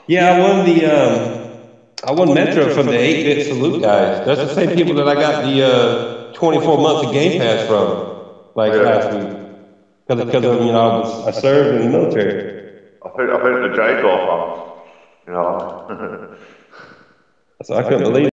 Yeah, I won Metro from the 8-bit salute guys. That's the same people that I got the 24 months of Game Pass from, like last week. Because of I served in the military. I think the Jaguar fans, you know. So I couldn't believe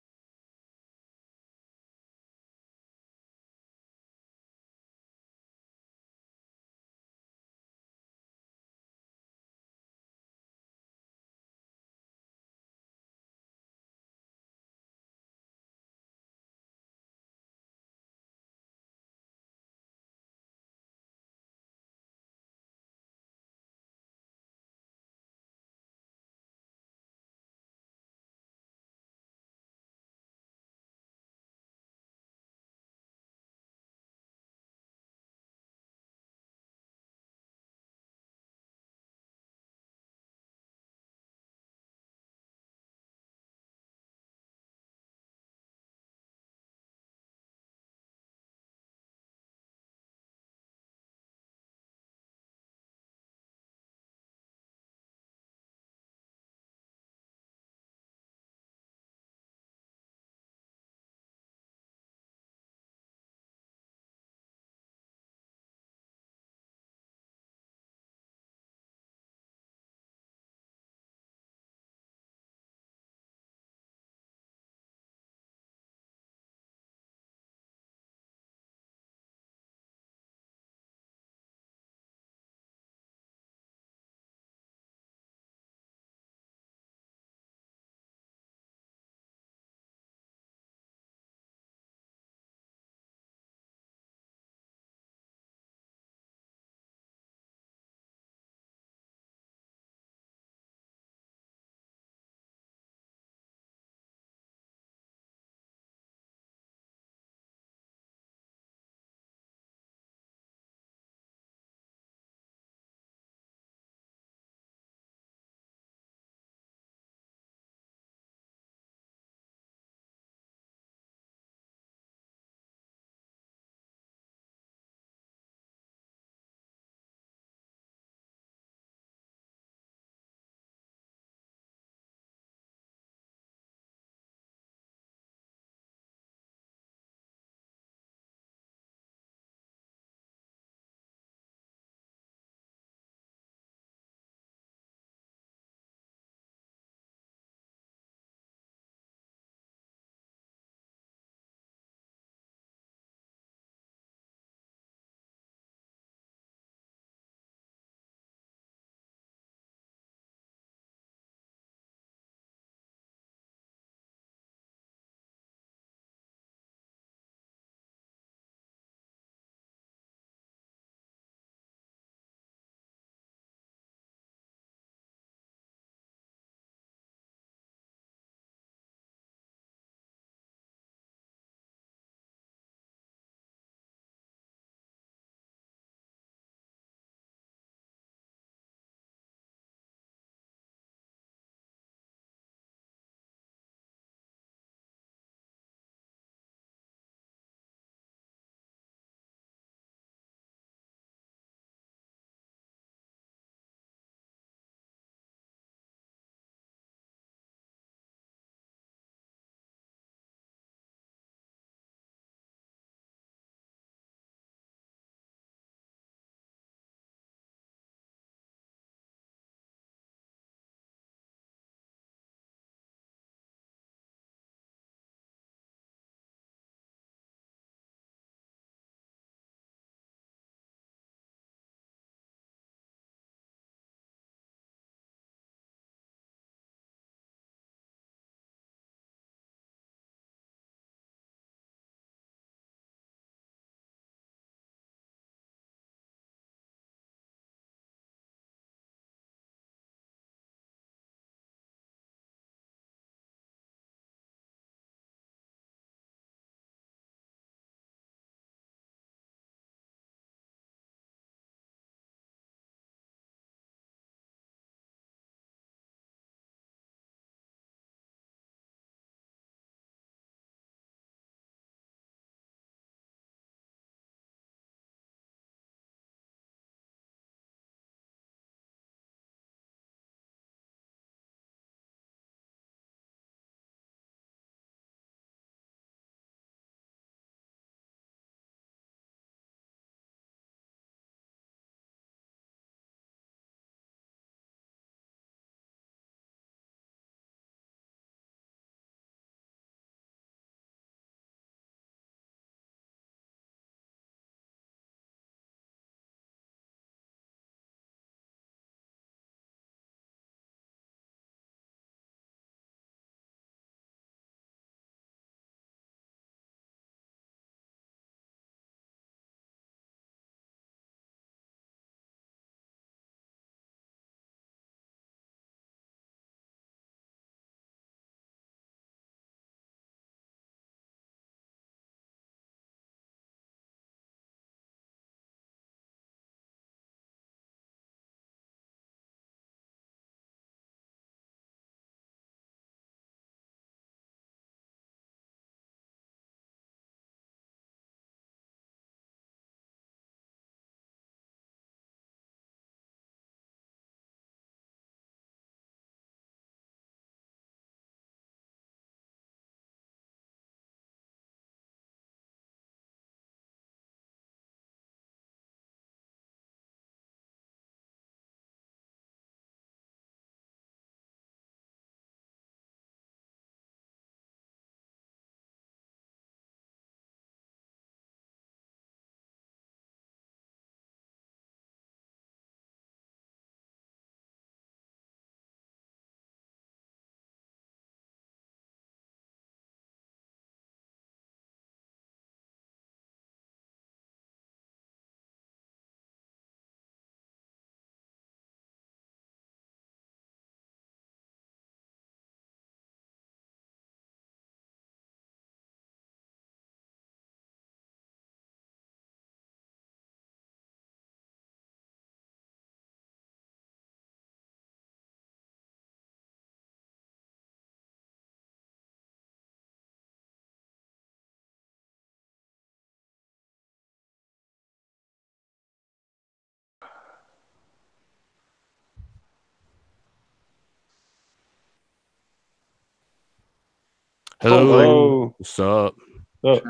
Hello. What's up? Oh.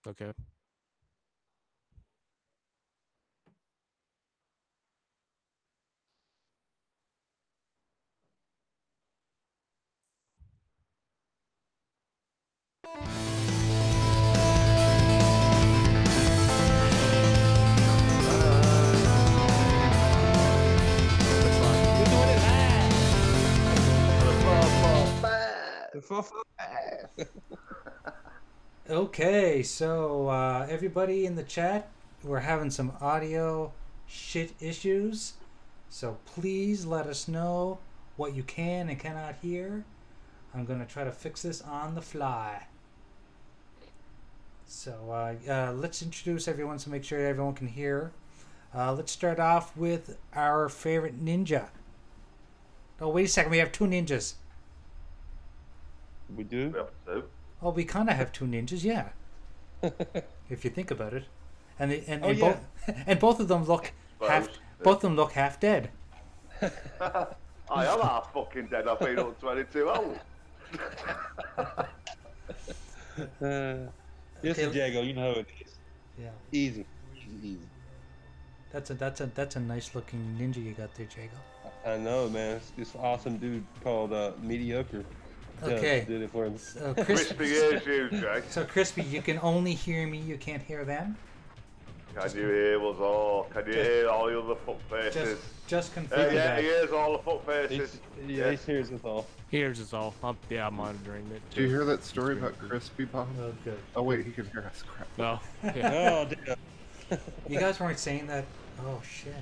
Okay. Okay, so everybody in the chat, we're having some audio shit issues. So please let us know what you can and cannot hear. I'm going to try to fix this on the fly. So let's introduce everyone to make sure everyone can hear. Let's start off with our favorite ninja. Oh, wait a second. We have two ninjas. We do? We have two. Oh, we kind of have two ninjas, yeah. If you think about it, and both of them look half dead. I am half fucking dead. I've been up 22 hours. Yes, Okay. Jago, you know how it is. Yeah, Easy. that's a nice looking ninja you got there, Jago. I know, man. It's this awesome dude called Mediocre. Okay. Did it for him. So Crispy ears, you, Jake. So Crispy, you can only hear me. You can't hear them. Can you hear us all? Can you hear all the other fuck faces? Just configure Yeah, that. he hears all the fuck faces. He hears us all. Here's us all. I'm monitoring it. Do you hear that story about Crispy Bomb? Oh, good. Oh wait, he can hear us. Crap. No. Yeah. Oh, damn. You guys weren't saying that. Oh shit.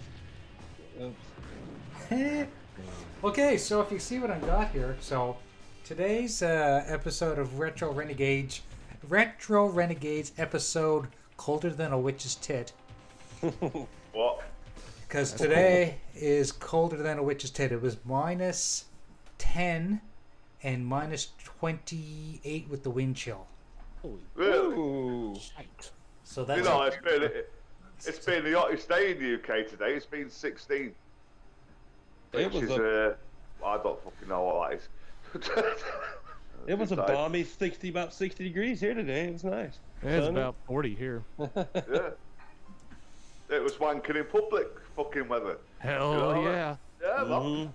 Oops. Okay, so if you see what I got here, so today's episode of Retro Renegades Episode Colder Than a Witch's Tit. What? Because today is colder than a witch's tit. It was minus 10 and minus 28 with the wind chill. Really? Ooh. So that's You know, it's been the hottest day in the UK today. It's been 16. It Which was is, I don't fucking know what that is. It was a balmy about 60 degrees here today. It was nice. It's about 40 here. Yeah. It was wanking in public fucking weather. Hell You know, yeah. Yeah, man.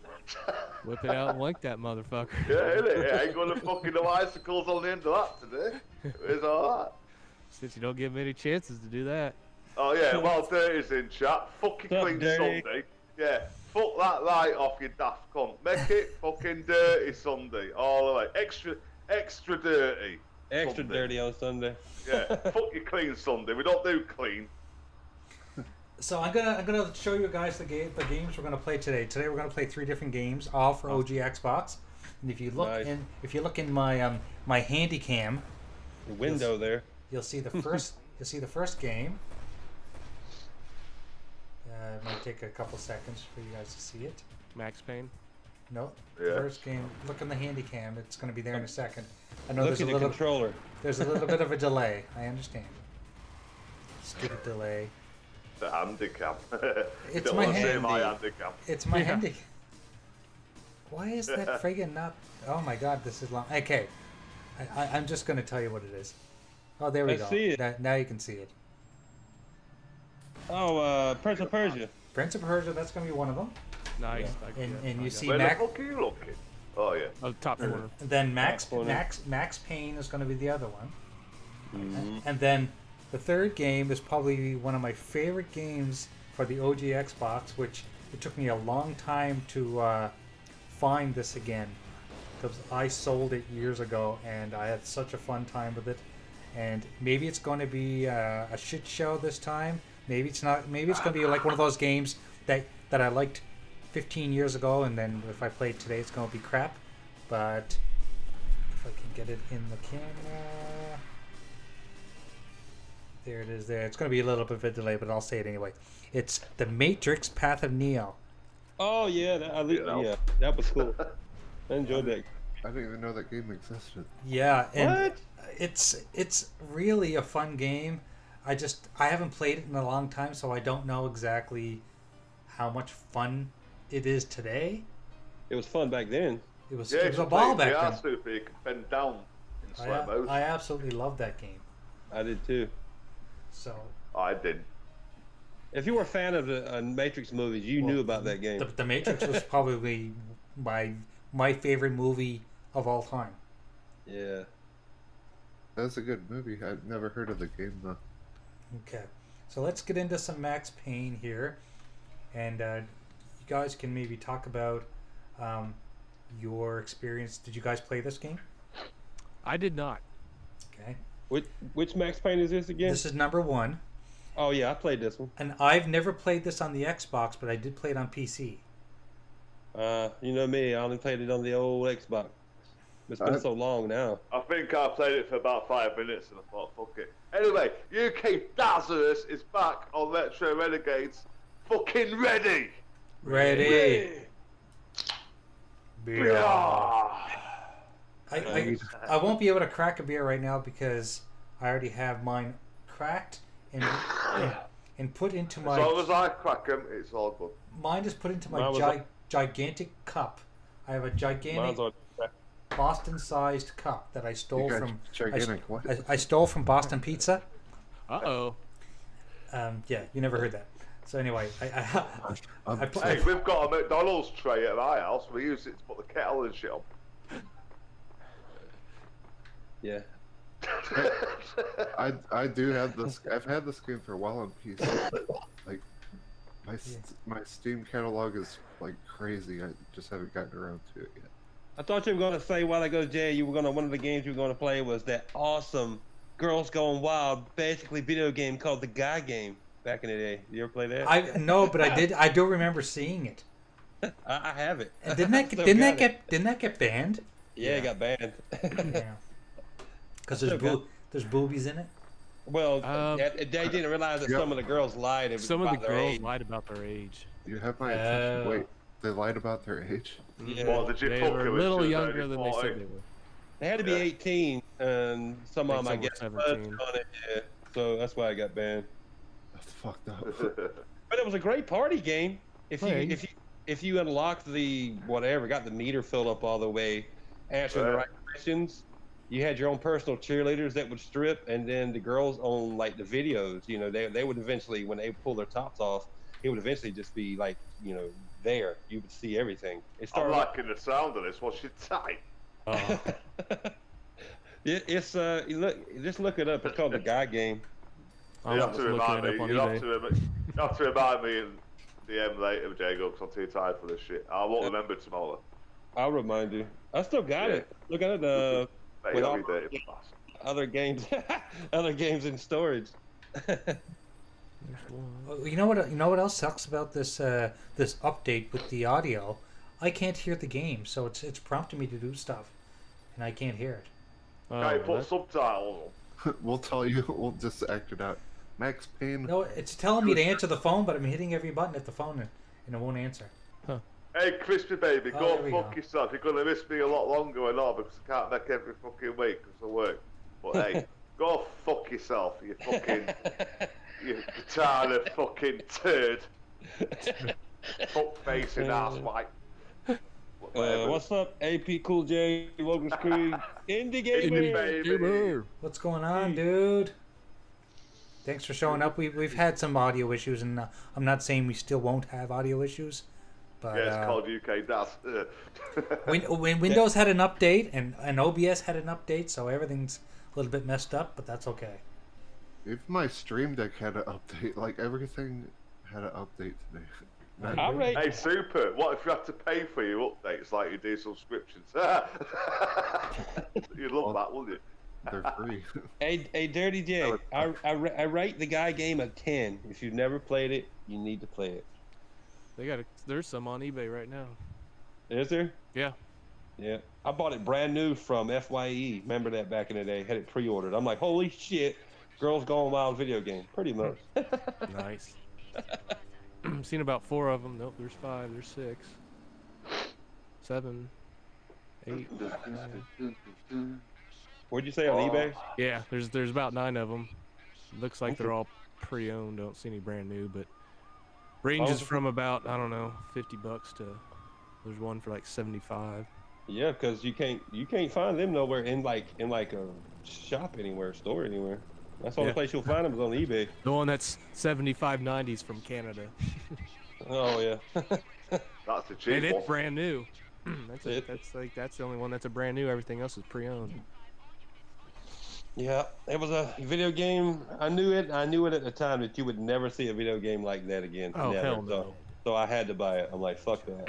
Whip it out and link that motherfucker. Yeah, innit? It ain't gonna fucking no icicles on the end of that today. It's alright. Since you don't give many chances to do that. Oh yeah, well, Dirty's in chat. Fucking What's up, clean Dirty? Sunday. Yeah, fuck that light off, you daft cunt. Make it fucking dirty Sunday, all the way. Extra dirty. Extra Sunday. dirty on Sunday. Yeah, fuck your clean Sunday. We don't do clean. So I'm gonna show you guys the games we're gonna play today. Today we're gonna play 3 different games, all for OG Xbox. And if you look in my my handy cam, The window there. you'll see the first game. It might take a couple seconds for you guys to see it. Max Payne. No, Yeah. first game. Look in the handy cam. It's going to be there in a second. I know Look there's at a the little controller. bit of a delay. I understand. Stupid delay. The handicap. It's don't my want to say handy. my handicap. It's my Yeah. handy. Why is that friggin' not? Oh my god, this is long. Okay, I'm just going to tell you what it is. Oh, there we I go. see it. Now you can see it. Oh, Prince of Persia. Prince of Persia. That's going to be one of them. Nice. And you see Where the Mac. fuck are you looking? Oh yeah. Oh, top corner. And then Max corner. Max Payne is going to be the other one. Mhm. And then the third game is probably one of my favorite games for the OG Xbox, which it took me a long time to find this again, because I sold it years ago and I had such a fun time with it. And maybe it's going to be a shit show this time. Maybe it's not. Maybe it's going to be like one of those games that I liked 15 years ago, and then if I play it today, it's going to be crap. But if I can get it in the camera. There it is there. It's going to be a little bit of a delay, but I'll say it anyway. It's The Matrix Path of Neo. Oh yeah, that was cool. I enjoyed that. I didn't even know that game existed. Yeah, and What? it's really a fun game. I haven't played it in a long time, so I don't know exactly how much fun it is today. It was fun back then. It was Yeah, a ball back VR then. Super, you can bend down in slow motion. I absolutely loved that game. I did too. So I didn't. If you were a fan of the Matrix movies, you knew about that game. The Matrix was probably my favorite movie of all time. Yeah. That's a good movie. I've never heard of the game though. Okay, so let's get into some Max Payne here, and you guys can maybe talk about your experience. Did you guys play this game? I did not. Okay, Which Max Payne is this again? this is number 1, Oh yeah, I played this one. and I've never played this on the Xbox, but I did play it on PC. You know me, I only played it on the old Xbox. It's been so long now. I think I played it for about 5 minutes and I thought, fuck it. Anyway, UK Dazarus is back on Retro Renegades. Fucking ready! Ready? Beer. Yeah. I won't be able to crack a beer right now because I already have mine cracked and put into my. As long as I crack them, it's all good. Mine is put into my Mine was gigantic cup. I have a gigantic Mine's on- Boston-sized cup that I stole You got from. gigantic what? I stole from Boston Pizza. Uh-oh. Yeah, you never heard that. So anyway, Hey, we've got a McDonald's tray at my house. We use it to put the kettle and shit on. Yeah. I do have this. I've had this game for a while on PC. Like my Steam catalog is like crazy. I just haven't gotten around to it yet. I thought you were gonna say a while ago, Jay, one of the games you were gonna play was that awesome Girls Gone Wild, basically video game called the Guy Game back in the day. You ever play that? I no, but I do remember seeing it. I have it. And Still didn't got it. that get banned? Yeah, it got banned. Yeah. Because Still got- there's boobies in it. Well, they didn't realize that Yep. some of the girls lied. It was Some of the about their girls age. lied about their age. You have my attention. Oh. Wait, they lied about their age? Yeah. Well, did you They fuck were her a when she little was younger only than they 14? said they were. They had to be Yeah. 18, and some of them, I think guess, some were fudged 17. on it. Yeah. So that's why I got banned. That's fucked up. But it was a great party game. Thanks. If you unlocked the whatever, got the meter filled up all the way, answering the Right. right questions, you had your own personal cheerleaders that would strip, and then the girls on like the videos. You know, they would eventually, when they pull their tops off, it would eventually just be like, you know, there. You would see everything. It I'm started. liking the sound of this. What's your type? Oh. It's just look it up. It's called the Guy Game. I'm You just have to looking remind it me. up on You eBay. have to remind me in DM later, Jago, because I'm too tired for this shit. I won't remember tomorrow. I'll remind you. I still got it. Look at it. Mate, With you'll all- be dirty bastard. Other games, other games in storage. You know what else sucks about this this update with the audio? I can't hear the game, so it's prompting me to do stuff, and I can't hear it. Guy, Oh, put that- subtitles We'll tell you. We'll just act it out. Max Payne. No, it's telling me to answer the phone, but I'm hitting every button at the phone and it won't answer. on. Hey, Crispy Baby, Oh, go there we fuck go. yourself. You're going to miss me a lot longer or not, because I can't make every fucking week because of work. But hey, go fuck yourself, you fucking... you retarded fucking turd. Fuck facing ass white. What's up, AP Cool J, Logan Scree, Indie Indie Gamer? baby. Gamer. What's going on, dude? Thanks for showing up. We've had some audio issues, and I'm not saying we still won't have audio issues, but Yeah, it's called UK DAS. when Windows had an update and OBS had an update, so everything's a little bit messed up, but that's okay. If my Stream Deck had an update, like everything had an update today. All right. Hey, Super, what if you had to pay for your updates like you do subscriptions? You'd love that, wouldn't you? They're free. Hey, Dirty J, I rate the Guy Game a 10. If you've never played it, you need to play it. There's some on eBay right now. Is there? Yeah. Yeah. I bought it brand new from FYE. Remember that back in the day? Had it pre-ordered. I'm like, holy shit, Girls Gone Wild video game. Pretty much. Nice. Seen about 4 of them. Nope, there's 5. There's 6. 7. 8. 9. What'd you say on eBay? Yeah, there's about 9 of them. Looks like they're all pre-owned. Don't see any brand new, but ranges from about, I don't know, $50 to there's one for like 75. Yeah, because you can't find them nowhere in like a shop anywhere, store anywhere. That's the only place you'll find them is on eBay. The one that's 75.90s from Canada. Oh yeah. That's the cheap And it's one. brand new. That's the only one that's a brand new. Everything else is pre-owned. Yeah, it was a video game. I knew it at the time that you would never see a video game like that again. Oh, never. hell no. So I had to buy it. I'm like, fuck that.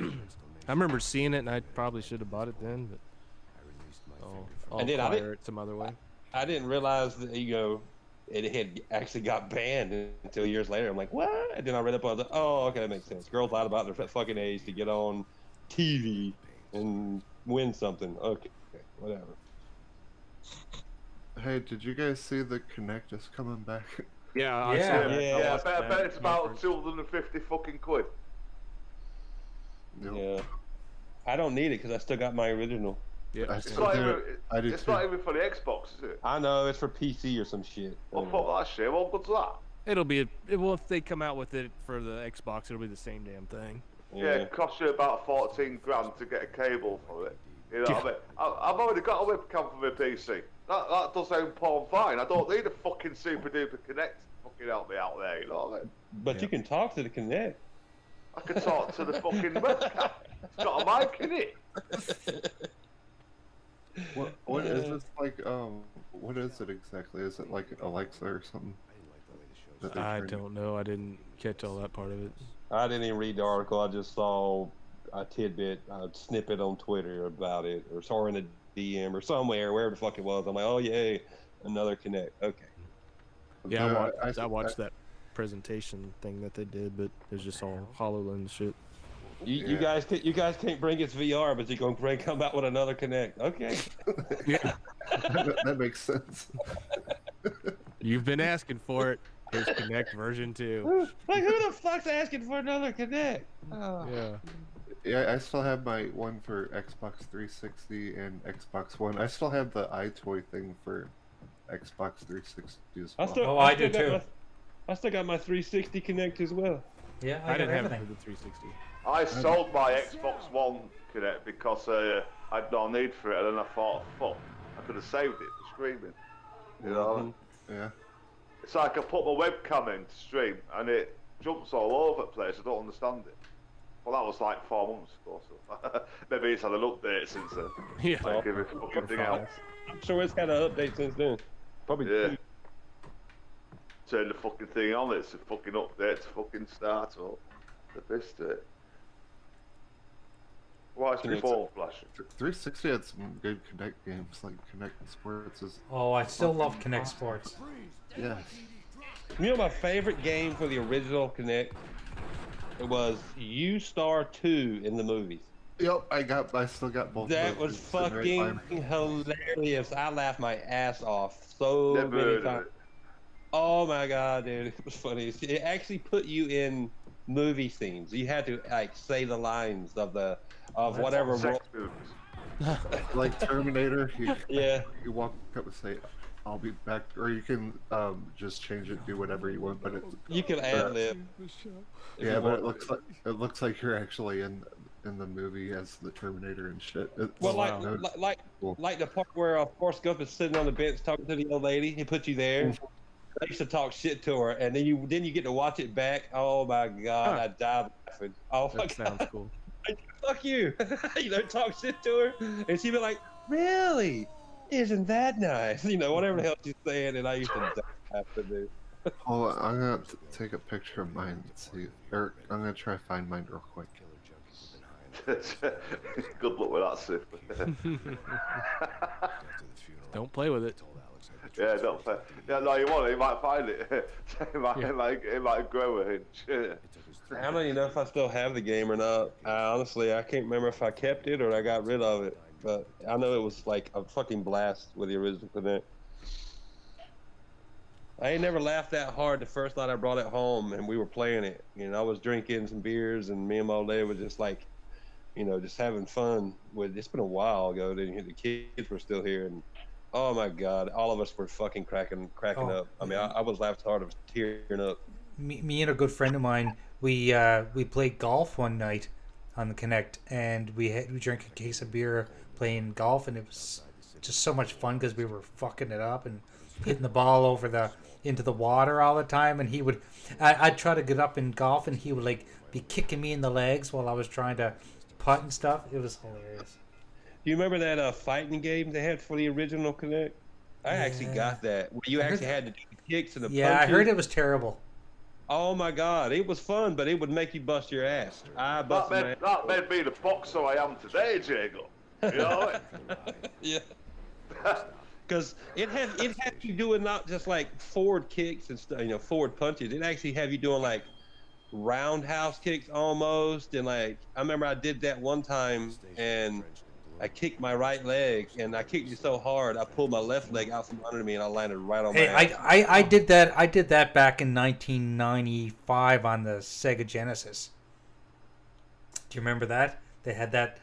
I remember seeing it, and I probably should have bought it then, but I'll acquire it some other way. I didn't realize that it had actually got banned until years later. I'm like, what? And then I read up on it. Oh, okay, that makes sense. Girls lied about their fucking age to get on TV and win something. Okay, whatever. Hey, did you guys see the Kinect is coming back? Yeah, I Yeah. saw that. Yeah, I bet it's about 250 fucking quid. Nope. Yeah. I don't need it because I still got my original. Yeah. I It's still not do even, it. I do it's too. not even for the Xbox, is it? I know it's for PC or some shit. Well, fuck that shit. What good's that? It'll be well, if they come out with it for the Xbox, it'll be the same damn thing. Yeah, it costs you about 14 grand to get a cable for it. You know what I mean? I've already got a webcam for my PC. That does sound porn fine. I don't need a fucking super duper Connect to fucking help me out there, you know what I mean? But you can talk to the Kinect. I can talk to the fucking webcam. It's got a mic in it. What is this like? What is it exactly? Is it like Alexa or something? that they I turned- don't know. I didn't catch all that part of it. I didn't even read the article. I just saw a tidbit, a snippet on Twitter about it, or saw in a DM or somewhere, wherever the fuck it was. I'm like, oh yay, another Kinect. Okay. Yeah, I watched that presentation thing that they did, but it was just all HoloLens shit. You guys can't bring us VR, but you're gonna come out with another Kinect. Okay. Yeah, that makes sense. you've been asking for it. Here's Kinect version 2. Like, who the fuck's asking for another Kinect? Oh. Yeah. Yeah, I still have my one for Xbox 360 and Xbox One. I still have the iToy thing for Xbox 360 as well. I do too. I still got my 360 Kinect as well. Yeah, I I got didn't have it everything. for the 360. I sold my Xbox One Kinect because I had no need for it, and then I thought, fuck, I could have saved it for streaming. You know? Yeah. It's like I put my webcam in to stream, and it jumps all over the place. I don't understand it. Well, that was like 4 months ago, so maybe it's had an update since then. Yeah. Like every fucking thing else. I'm sure it's had an update since then. Probably. Yeah. Turn the fucking thing on, it's a fucking update to fucking start up. The best of it. Why is my phone flashing? 360 had some good Kinect games, like Kinect Sports is. Oh, I still love Kinect Sports. Yes. You know my favorite game for the original Kinect? It was U-Star 2 in the movies. Yep, I still got both. That of was those sitting right by fucking me. hilarious. I laughed my ass off so Never many heard of times. it. Oh my god, dude, it was funny. It actually put you in movie scenes. You had to like say the lines of whatever role. Sex movies. Like Terminator. Yeah. You walk up and say, "I'll be back," or you can just change it, do whatever you want. But it, You can ad lib. yeah, but it looks like you're actually in the movie as the Terminator and shit. It's, Well, cool. like the part where Forrest Gump is sitting on the bench talking to the old lady. He put you there. I used to talk shit to her, and then you get to watch it back. Oh my god, Huh. I died laughing. Oh my That sounds god, cool. fuck you! Talk shit to her, and she'd be like, "Really? Isn't that nice?" Whatever the hell she's saying, and I used to die laughing, dude. Hold on, I'm gonna take a picture of mine and see. Or I'm gonna try to find mine real quick. Good luck with that, Sif. Don't play with it. Yeah, don't play. Yeah, no, you want it, you might find it. it might grow a hinge. I don't even know if I still have the game or not. Honestly, I can't remember if I kept it or I got rid of it. But I know it was like a fucking blast with the original Kinect. I ain't never laughed that hard the first night I brought it home and we were playing it. I was drinking some beers and me and my old lady were just like, just having fun with. It's been a while ago. The kids were still here, and oh my god, all of us were fucking cracking up. I mean, I was laughing hard, I was tearing up. Me and a good friend of mine, we played golf one night on the Kinect, and we drank a case of beer playing golf, and it was just so much fun because we were fucking it up and hitting the ball into the water all the time. And I'd try to get up in golf, and he would like be kicking me in the legs while I was trying to putt and stuff. It was hilarious. Do you remember that fighting game they had for the original Connect? I actually got that. Where you actually had to do the kicks and the punches. I heard it was terrible. Oh my God, it was fun, but it would make you bust your ass. That made me the boxer I am today, Jago. You know it? Yeah. Because it had you doing not just like forward kicks and stuff, forward punches. It actually have you doing like roundhouse kicks almost, and like I remember I did that one time and I kicked my right leg, and I kicked it so hard I pulled my left leg out from under me, and I landed right on my ass. I did that. I did that back in 1995 on the Sega Genesis. Do you remember that? They had that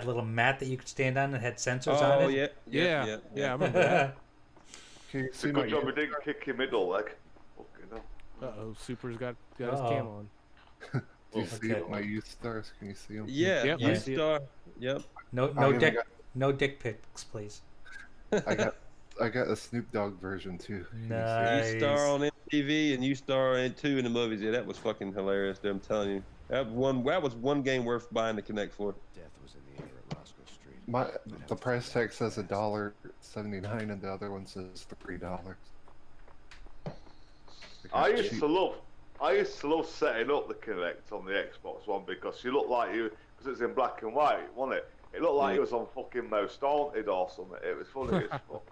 little mat that you could stand on that had sensors on it. Oh yeah, I remember that. Can you It's see a my good job we didn't kick your middle leg. Fucking hell. Uh-oh, Super's got his cam on. Do you see my youth stars? Can you see them? Yeah, Yep, you I see it. star. Yep. No dick pics, please. I got a Snoop Dogg version too. Nice. You star on MTV and you star in 2 in the movies. Yeah, that was fucking hilarious. Dude, I'm telling you, that was one game worth buying the Connect for. Death was in the air at Roscoe Street. The price tag says $1.79 and the other one says $3. I used to love setting up the Kinect on the Xbox One because you look like because it's in black and white, wasn't it? It looked like it was on fucking Most Haunted or something. It was funny as fuck.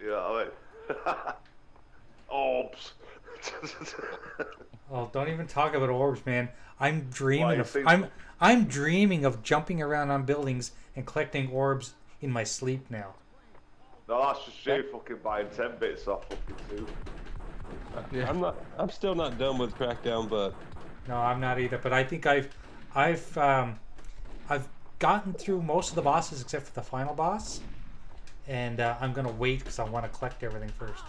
You know what I mean? Orbs. Oh, don't even talk about orbs, man. I'm dreaming of jumping around on buildings and collecting orbs in my sleep now. No, that's just you fucking buying 10 bits off fucking 2. Yeah. I'm still not done with Crackdown, but no, I'm not either. But I think I've gotten through most of the bosses except for the final boss, and I'm gonna wait because I want to collect everything first.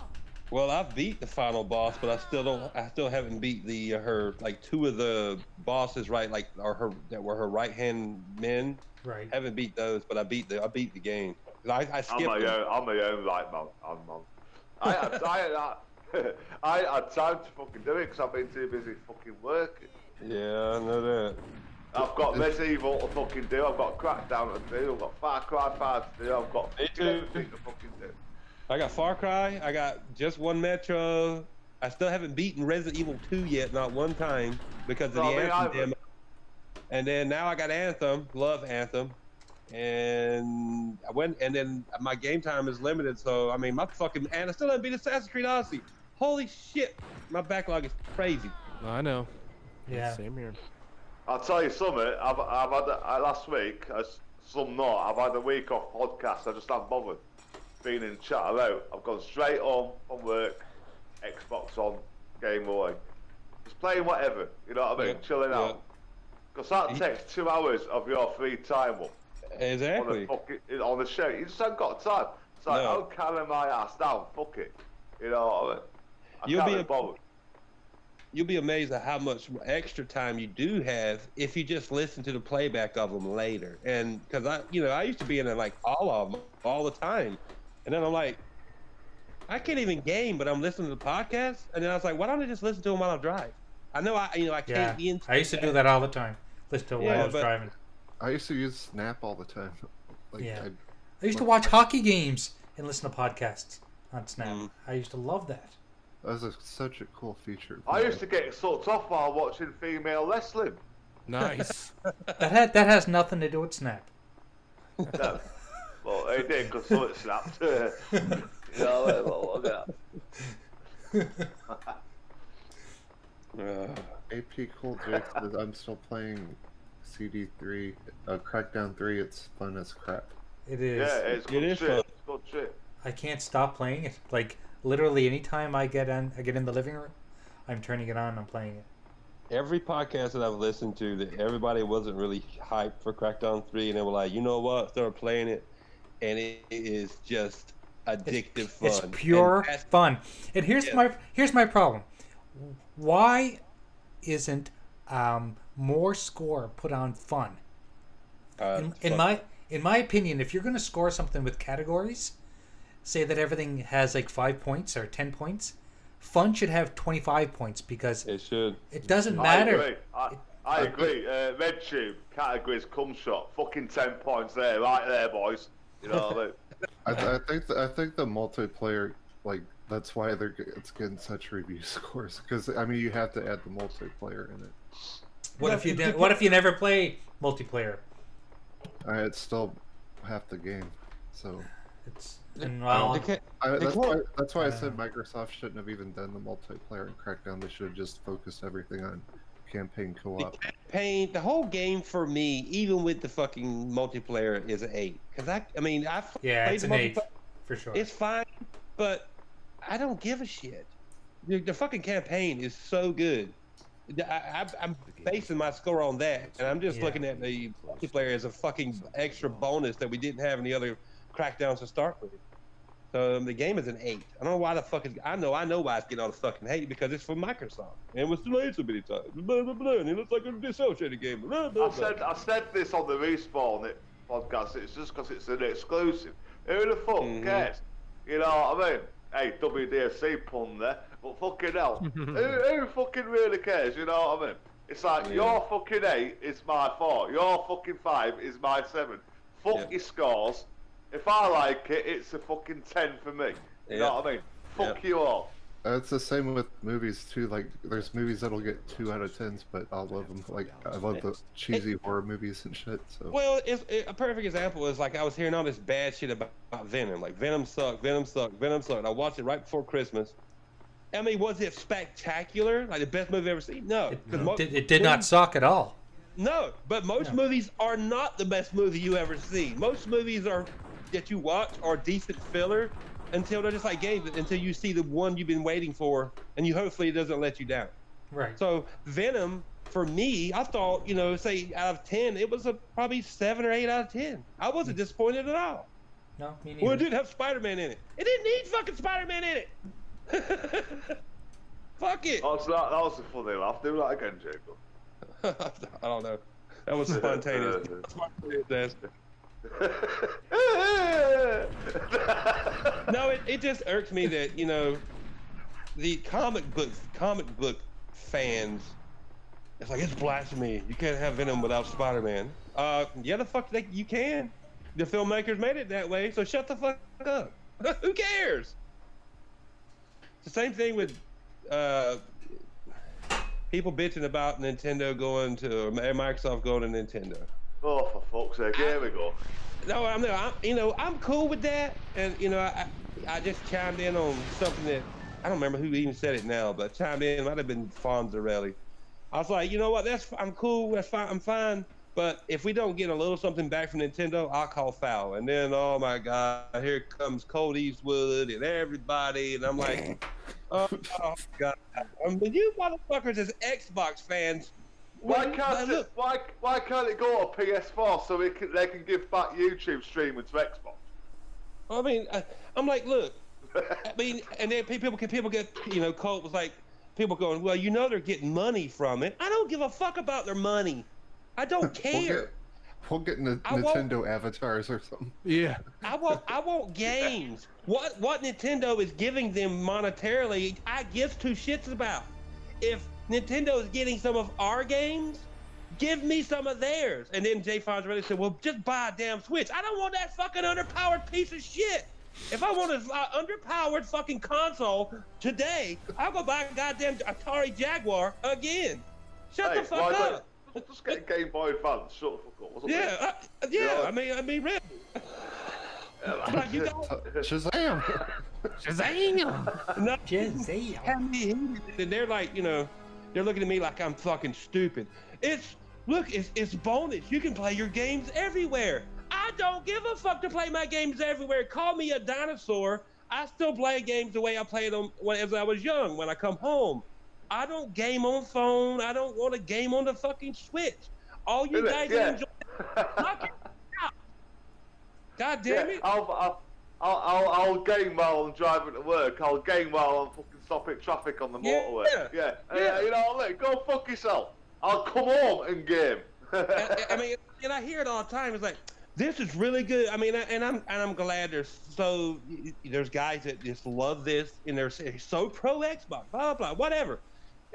well, I've beat the final boss, but I still haven't beat her like 2 of the bosses, right? Like that were her right hand men. Right. Haven't beat those, but I beat the game. I skipped. I'm my own light man. I had time to fucking do it because I've been too busy fucking working. Yeah, I know that. I've got Resident Evil to fucking do, I've got Crackdown to do, I've got Far Cry 5 to do, I've got everything to fucking do. I got Far Cry, I got just one Metro. I still haven't beaten Resident Evil 2 yet, not one time, because of the Anthem demo. And then now I got Anthem, love Anthem. And then my game time is limited, so I mean and I still haven't beat Assassin's Creed Odyssey. Holy shit, my backlog is crazy. I know. Yeah. Same here. I'll tell you something, I've had last week, I've had a week off podcast, I just haven't bothered being in chat about. I've gone straight home from work, Xbox on, game away. Just playing whatever, you know what I mean, chilling out. Because that takes 2 hours of your free time up. Exactly. On the show, you just haven't got time. It's like, I'm calming my ass down, fuck it. You know what I mean? I can't be bothered. You'll be amazed at how much extra time you do have if you just listen to the playback of them later. And because I used to be in there like all of them all the time, and then I'm like, I can't even game, but I'm listening to the podcast. And then I was like, why don't I just listen to them while I drive? I know I can't be into. I used to do that all the time. Listen to while I was driving. I used to use Snap all the time. I used to watch hockey games and listen to podcasts on Snap. I used to love that. That was such a cool feature. I used to get sucked off while watching female wrestling. Nice. that has nothing to do with Snap. No. Well, it did because so it snapped. You know, look at AP Cool Jake says I'm still playing CD3, Crackdown 3. It's fun as crap. It is. Yeah, it's good shit. It's good shit. I can't stop playing it. Like literally, anytime I get in the living room, I'm turning it on and I'm playing it. Every podcast that I've listened to, that everybody wasn't really hyped for Crackdown 3, and they were like, you know what? Started playing it, and it is just addictive fun. It's pure fun. And here's my problem. Why isn't more score put on fun? In in my opinion, if you're going to score something with categories, say that everything has like 5 points or 10 points, fun should have 25 points because It should. it doesn't matter. I agree. Red Tube categories cum shot. Fucking 10 points there, right there, boys. You know what I mean? I think the multiplayer, like, that's why it's getting such review scores, because I mean you have to add the multiplayer in it. What if you never play multiplayer? It's still half the game, so It's well, that's why I said Microsoft shouldn't have even done the multiplayer in Crackdown. They should have just focused everything on campaign co-op. The whole game for me, even with the fucking multiplayer, is an 8. Cause I mean, it's an 8 for sure. It's fine, but I don't give a shit. The fucking campaign is so good. I'm basing my score on that, and I'm just looking at the multiplayer as a fucking extra bonus that we didn't have in the other Crackdowns to start with. So the game is an 8. I don't know why the fuck I know why it's getting all the fucking hate, because it's from Microsoft and it was delayed so many times. Blah, blah, blah, and it looks like a dissociated game. Blah, blah, blah. I said this on the Respawn podcast. It's just because it's an exclusive. Who the fuck cares? You know what I mean? Hey, WDFC pun there, but fucking hell, who fucking really cares? You know what I mean? It's like your fucking 8 is my 4, your fucking 5 is my 7. Fuck your scores. If I like it, it's a fucking 10 for me. You know what I mean? Fuck you all. It's the same with movies too. Like, there's movies that'll get 2 out of 10s, but I love them. Like, I love the cheesy horror movies and shit. So. Well, a perfect example is like I was hearing all this bad shit about Venom. Like Venom sucked, Venom sucked, Venom sucked. I watched it right before Christmas. I mean, was it spectacular? Like the best movie I've ever seen? No. It did not suck at all. No, but most movies are not the best movie you ever see. Most movies that you watch are decent filler until they're just like games, until you see the one you've been waiting for, and hopefully it doesn't let you down. Right. So Venom, for me, I thought, say out of 10, it was probably 7 or 8 out of 10. I wasn't disappointed at all. No, me neither. Well, it didn't have Spider-Man in it. It didn't need fucking Spider-Man in it. Fuck it. Oh, so that was a funny laugh. Do that again, Jacob. I don't know. That was spontaneous. No, it just irks me that the comic book fans. It's like, it's blasphemy. You can't have Venom without Spider-Man. Yeah, the fuck you can. The filmmakers made it that way, so shut the fuck up. Who cares? It's the same thing with people bitching about Nintendo going to Microsoft going to Nintendo. Oh, for fuck's sake! Here we go. No, I'm cool with that, and I just chimed in on something that I don't remember who even said it now, but chimed in. It might have been Fonzarelli. I was like, you know what? I'm cool. That's fine. I'm fine. But if we don't get a little something back from Nintendo, I'll call foul. And then, oh my God, here comes Colt Eastwood and everybody, and I'm like, oh God. I mean, you motherfuckers as Xbox fans. Why can't it go to PS4 so they can give back YouTube streaming to Xbox? I mean, I'm like, look. I mean, and then people get, Colt was like, people going, well, they're getting money from it. I don't give a fuck about their money. I don't care. We'll get Nintendo avatars or something. Yeah. I want games. What Nintendo is giving them monetarily, I give 2 shits about. If Nintendo is getting some of our games, give me some of theirs. And then Jay Fonzarelli said, well, just buy a damn Switch. I don't want that fucking underpowered piece of shit. If I want an underpowered fucking console today, I'll go buy a goddamn Atari Jaguar again. Shut the fuck up. Just get Game Boy Advance. Shut the fuck up. Yeah. I mean, really. Like, you Shazam! Shazam! No, Shazam! And they're like, they're looking at me like I'm fucking stupid. It's bonus. You can play your games everywhere. I don't give a fuck to play my games everywhere. Call me a dinosaur. I still play games the way I played them as I was young when I come home. I don't game on phone. I don't want to game on the fucking Switch. All you guys enjoy. God damn it! I'll game while I'm driving to work. I'll game while I'm fucking stopping traffic on the motorway. Yeah. Go fuck yourself. I'll come home and game. I mean, and I hear it all the time. It's like, this is really good. I mean, I'm glad there's guys that just love this and they're so pro Xbox, blah blah, whatever.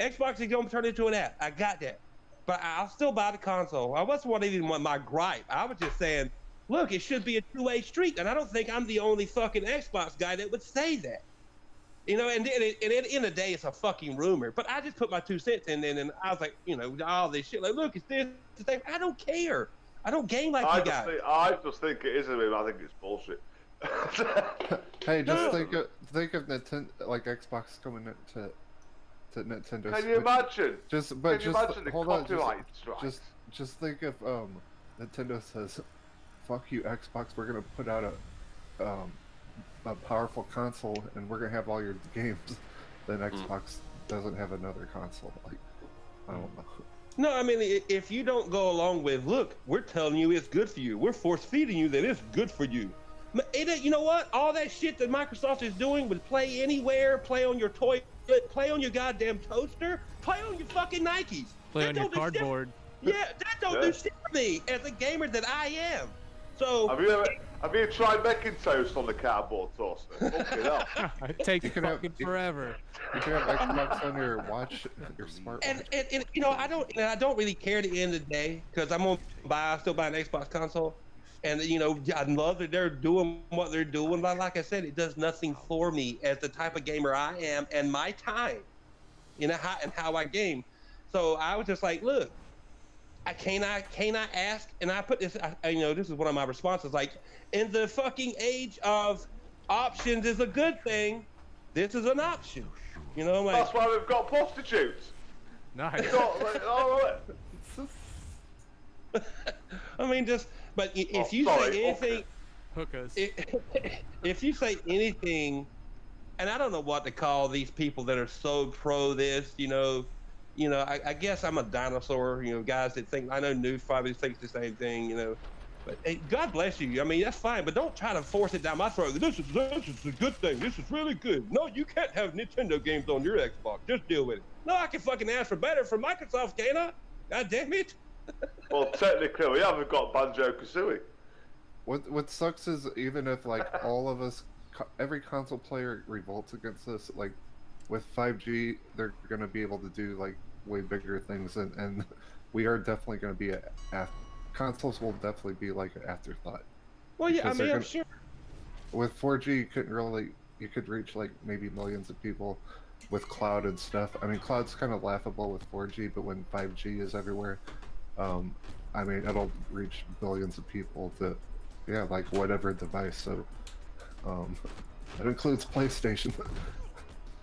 Xbox is gonna turn into an app. I got that, but I'll still buy the console. I wasn't even my gripe. I was just saying, look, it should be a two-way street, and I don't think I'm the only fucking Xbox guy that would say that. You know, and at the end of the day, it's a fucking rumor. But I just put my 2 cents in there, and I was like, you know, all this shit. Like, look, it's this thing. I don't care. I don't game like you guys. I just think it is a meme. I think it's bullshit. Hey, just think of Nintendo, like Xbox coming to Nintendo. Can you imagine? Can you imagine the hold on, just think if Nintendo says, "Fuck you, Xbox. We're gonna put out a powerful console, and we're gonna have all your games." Then Xbox doesn't have another console. Like, I don't know. No, I mean, if you don't go along with, look, we're telling you it's good for you. We're force feeding you that it's good for you. You know what? All that shit that Microsoft is doing with play anywhere, play on your toilet, play on your goddamn toaster, play on your fucking Nikes. Play on your cardboard. Yeah, that don't do shit for me as a gamer that I am. So have you tried making toast on the cardboard toaster? Fucking hell. It takes fucking forever. You can have Xbox on your watch, your smartwatch. And you know, I don't really care at the end of the day because I still buy an Xbox console, and you know, I love that they're doing what they're doing. But like I said, it does nothing for me as the type of gamer I am and my time, you know, how I game. So I was just like, look. Can I ask? And I put this, you know, this is one of my responses. Like, in the fucking age of options is a good thing, this is an option. You know, like. That's why we've got prostitutes. Nice. I mean, but if you say anything, hookers. If you say anything, and I don't know what to call these people that are so pro this, you know, I guess I'm a dinosaur, you know, guys that think, I know Noof probably thinks the same thing, you know, but hey, God bless you. I mean, that's fine, but don't try to force it down my throat. This is a good thing. This is really good. No, you can't have Nintendo games on your Xbox. Just deal with it. No, I can fucking ask for better from Microsoft, can't I? God damn it. Well, technically, we haven't got Banjo-Kazooie. What sucks is even if, like, all of us, every console player revolts against this, like, with 5G, they're going to be able to do, like, way bigger things, and we are definitely going to be consoles will definitely be like an afterthought. Well, yeah, I mean, I'm sure. With 4G, you could reach, like, maybe millions of people with cloud and stuff. I mean, cloud's kind of laughable with 4G, but when 5G is everywhere, I mean, it'll reach billions of people to, yeah, like, whatever device, so, that includes PlayStation.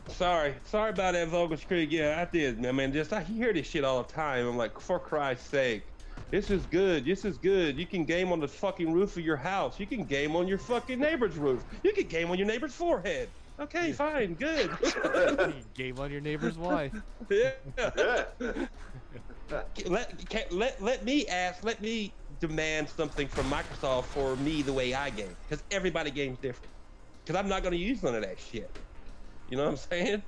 Sorry about that, Vogel's Creek. Yeah, I did. I mean, I hear this shit all the time. I'm like, for Christ's sake, this is good. This is good. You can game on the fucking roof of your house. You can game on your fucking neighbor's roof. You can game on your neighbor's forehead. Okay, fine, good. Game on your neighbor's wife. Yeah. Let me demand something from Microsoft for me the way I game, because everybody games different. Because I'm not going to use none of that shit. You know what I'm saying?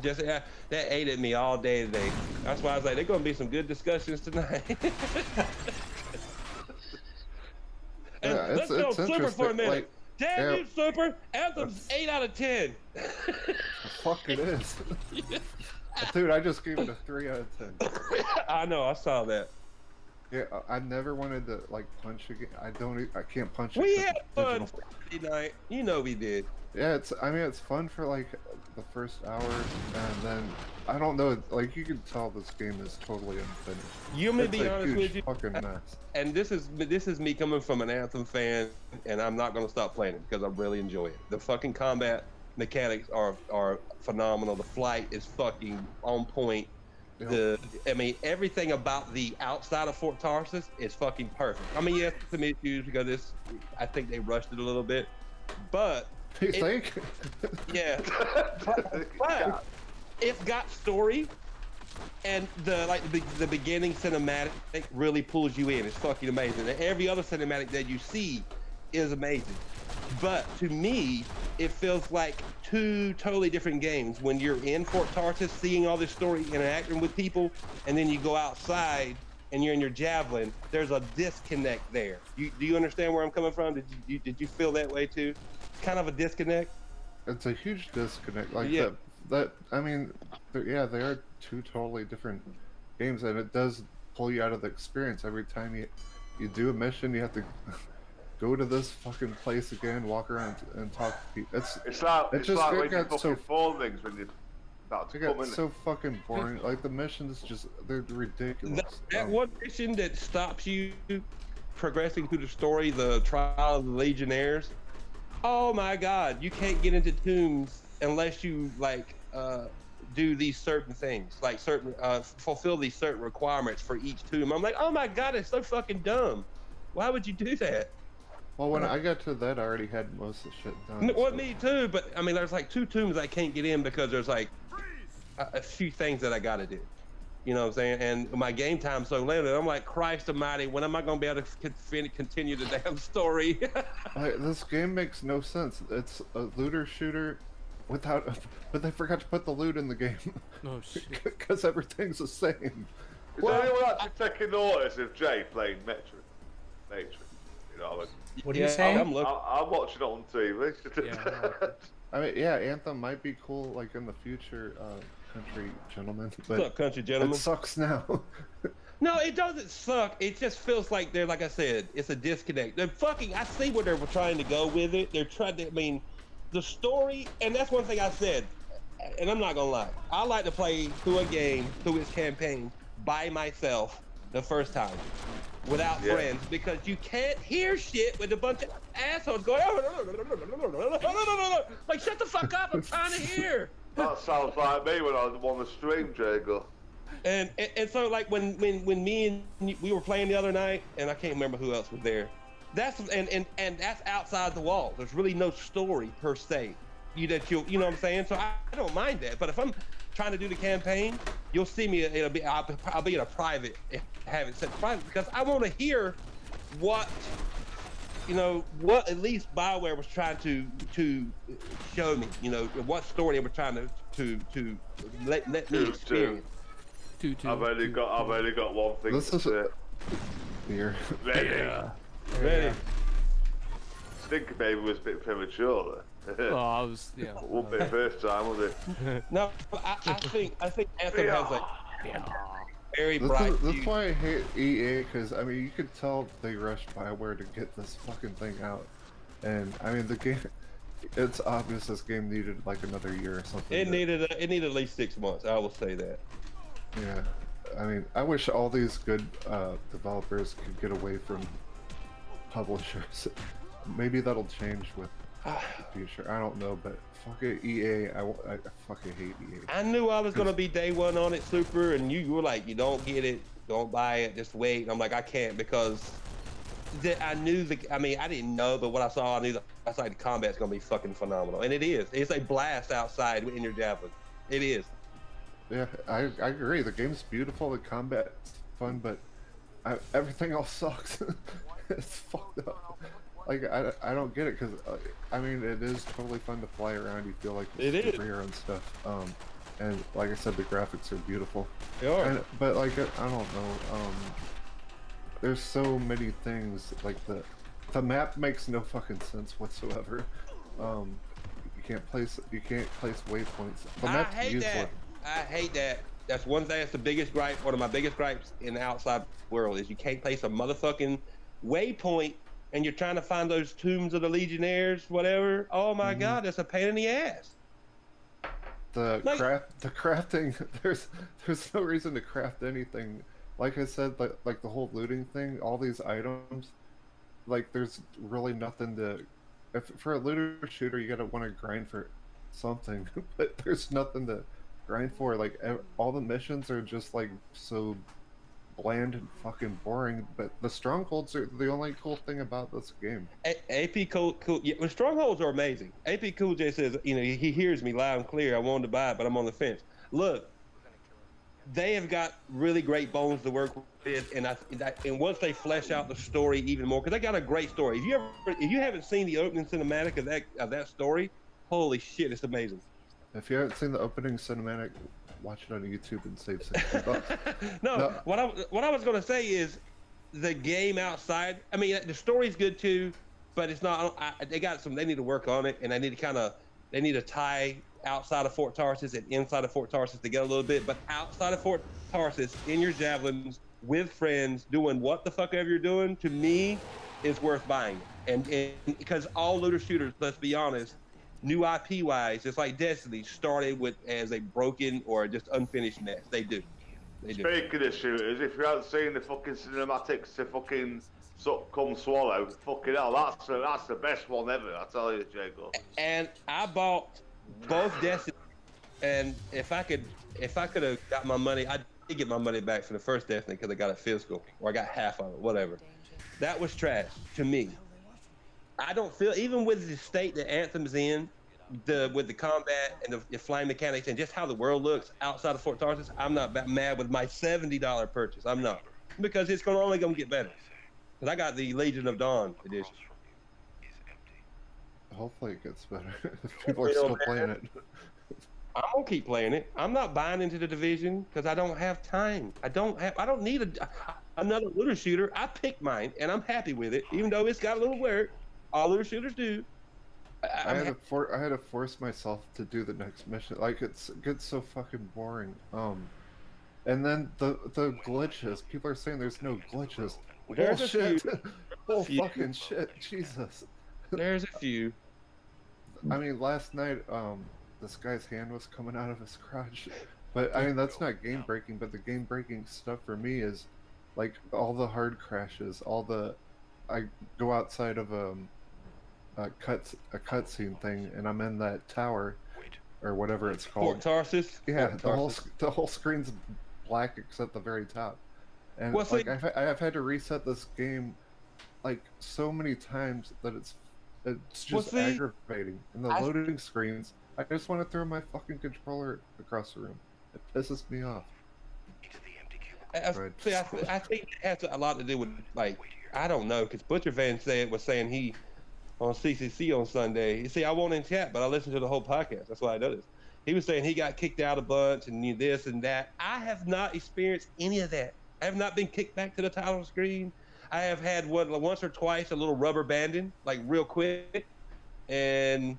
Just that ate at me all day today. That's why I was like, there's gonna be some good discussions tonight. And yeah, let's go Super for a minute. Like, damn you, Super! Anthem's 8 out of 10. Fuck it is. Dude, I just gave it a 3 out of 10. I know, I saw that. Yeah, I never wanted to, like, punch again. I can't punch. We had fun Friday night. You know we did. Yeah, I mean, it's fun for, like, the first hour, and then, I don't know, like, you can tell this game is totally unfinished. You may be honest with you. Fucking mess. And this is me coming from an Anthem fan, and I'm not going to stop playing it, because I really enjoy it. The fucking combat mechanics are phenomenal. The flight is fucking on point. I mean, everything about the outside of Fort Tarsus is fucking perfect. I mean, yes, some issues because I think they rushed it a little bit, but you think? Yeah, but it's got story, and the beginning cinematic really pulls you in. It's fucking amazing. And every other cinematic that you see is amazing. But to me, it feels like 2 totally different games. When you're in Fort Tarsus, seeing all this story, interacting with people, and then you go outside and you're in your javelin, there's a disconnect there. Do you understand where I'm coming from? Did you feel that way too? Kind of a disconnect. It's a huge disconnect. Like Yeah. I mean, they are two totally different games, and it does pull you out of the experience every time you do a mission. You have to go to this fucking place again, walk around and talk to people. It's like when you fucking phone things when you. It got so fucking boring. Like the missions, they're ridiculous. That one mission that stops you progressing through the story, the trial of the Legionnaires. Oh my God, you can't get into tombs unless you like do these certain things, like fulfill these certain requirements for each tomb. I'm like, oh my God, it's so fucking dumb. Why would you do that? Well, when I got to that, I already had most of the shit done. Well, so. Me too, but I mean, there's like 2 tombs I can't get in because there's like a few things that I gotta do. You know what I'm saying? And my game time's so limited. I'm like, Christ almighty, when am I gonna be able to continue the damn story? This game makes no sense. It's a looter shooter but they forgot to put the loot in the game. Oh shit. Because everything's the same. Is anyone actually taking notice of Jay playing Matrix? You know what I mean? What are you saying? I'm watching it on TV. Yeah, I mean, yeah, Anthem might be cool, like in the future, country gentlemen. But What's up, country gentlemen? It sucks now. No, it doesn't suck. It just feels like they're, like I said, it's a disconnect. They're fucking. I see where they're trying to go with it. They're trying to. I mean, the story, and that's one thing I said, and I'm not gonna lie. I like to play through a game, through its campaign, by myself the first time. Without friends, because you can't hear shit with a bunch of assholes going, like, shut the fuck up, I'm trying to hear. That sounds like me when I was on the stream, Jago. And so like when me and we were playing the other night, and I can't remember who else was there. That's and that's outside the wall. There's really no story per se. You know what I'm saying? So I don't mind that. But if I'm trying to do the campaign, you'll see me. I'll be in a private, have it set private, because I want to hear what at least BioWare was trying to show me. You know what story they were trying to let me experience. I've only got one thing to say. Here. Ready. Yeah. Ready. Stinker Baby was a bit premature there. Oh, I was, Won't be the first time, was it? No, I think Anthem has like very bright. That's why I hate EA, because I mean you could tell they rushed BioWare to get this fucking thing out, and I mean the game. It's obvious this game needed like another year or something. It needed at least 6 months. I will say that. Yeah, I mean I wish all these good developers could get away from publishers. Maybe that'll change with the future. I don't know, but fuck it, EA. I fucking hate EA. I knew I was gonna be day one on it, Super, and you were like, you don't get it, don't buy it, just wait. And I'm like, I can't, because I knew I didn't know, but what I saw, I knew the combat's gonna be fucking phenomenal, and it is. It's a blast outside in your javelin. It is. Yeah, I agree. The game's beautiful, the combat's fun, but everything else sucks. It's fucked up. Like I don't get it, because I mean it is totally fun to fly around. You feel like you're your own stuff. And like I said, the graphics are beautiful. They are. But like I don't know. There's so many things. Like the map makes no fucking sense whatsoever. You can't place waypoints. The map's useless. I hate that. That's one thing. That's the biggest gripe. One of my biggest gripes in the outside world is you can't place a motherfucking waypoint, and you're trying to find those tombs of the Legionnaires, whatever. Oh my God, that's a pain in the ass. The crafting. There's no reason to craft anything. Like I said, like the whole looting thing. All these items. Like there's really nothing to. For a looter shooter, you gotta want to grind for something, but there's nothing to grind for. Like all the missions are just like so bland and fucking boring, but the strongholds are the only cool thing about this game. AP Cool, yeah, the strongholds are amazing. AP Cool J says, he hears me loud and clear. I wanted to buy it, but I'm on the fence. Look, they have got really great bones to work with, and once they flesh out the story even more, because they got a great story. If you haven't seen the opening cinematic of that story, holy shit, it's amazing. If you haven't seen the opening cinematic, watch it on YouTube and save $60. No, what I was gonna say is the game outside. I mean, the story's good too, but it's not. They got some. They need to work on it, and they need to tie outside of Fort Tarsus and inside of Fort Tarsus together a little bit. But outside of Fort Tarsus, in your javelins with friends, doing what the fuck ever you're doing, to me, is worth buying. And because all looter shooters, let's be honest, new IP wise, just like Destiny, started with as a broken or just unfinished nest. They do. Speaking of shooters, if you haven't seen the fucking cinematics to fucking Come Swallow, fucking hell, that's the best one ever, I tell you, Jacob. And I bought both Destiny, and if I could have got my money, I did get my money back for the first Destiny because I got a physical, or I got half of it, whatever. That was trash to me. I don't feel, even with the state that Anthem's in, with the combat and the flying mechanics and just how the world looks outside of Fort Tarsus, I'm not that mad with my $70 purchase. I'm not, because it's only gonna get better. Because I got the Legion of Dawn edition. Hopefully it gets better. People are still playing it. I'm gonna keep playing it. I'm not buying into the Division because I don't have time. I don't need another looter shooter. I picked mine and I'm happy with it, even though it's got a little work. All looter shooters do. I had to force myself to do the next mission. Like it gets so fucking boring. And then the glitches. People are saying there's no glitches. There's Bullshit. Oh fucking shit. Jesus. There's a few. I mean, last night, this guy's hand was coming out of his crotch. But I mean, that's not game breaking. But the game breaking stuff for me is like all the hard crashes, I go outside of a cutscene thing, and I'm in that tower, or whatever it's called. Fort Tarsus. Yeah, the whole screen's black except the very top. And like I've had to reset this game like so many times that it's just aggravating. And the loading screens, I just want to throw my fucking controller across the room. It pisses me off. I think it has a lot to do with, like, I don't know, because Butcher Van was saying he on CCC on Sunday. You see, I won't in chat, but I listened to the whole podcast. That's why I noticed. He was saying he got kicked out a bunch and this and that. I have not experienced any of that. I have not been kicked back to the title screen. I have had once or twice a little rubber banding, like real quick, and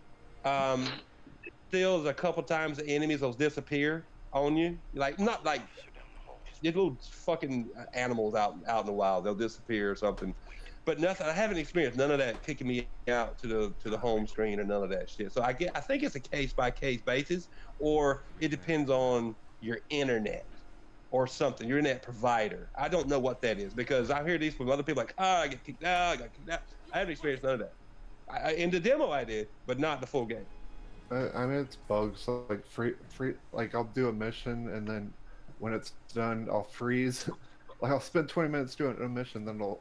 still a couple times the enemies will disappear on you. Like, not like little fucking animals out in the wild. They'll disappear or something. But nothing. I haven't experienced none of that kicking me out to the home screen or none of that shit. So I think it's a case by case basis, or it depends on your internet or something, your internet provider. I don't know what that is, because I hear these from other people like, I got kicked out, I haven't experienced none of that. In the demo I did, but not the full game. I mean, it's bugs, like free. Like I'll do a mission, and then when it's done, I'll freeze. Like I'll spend 20 minutes doing a mission, then I'll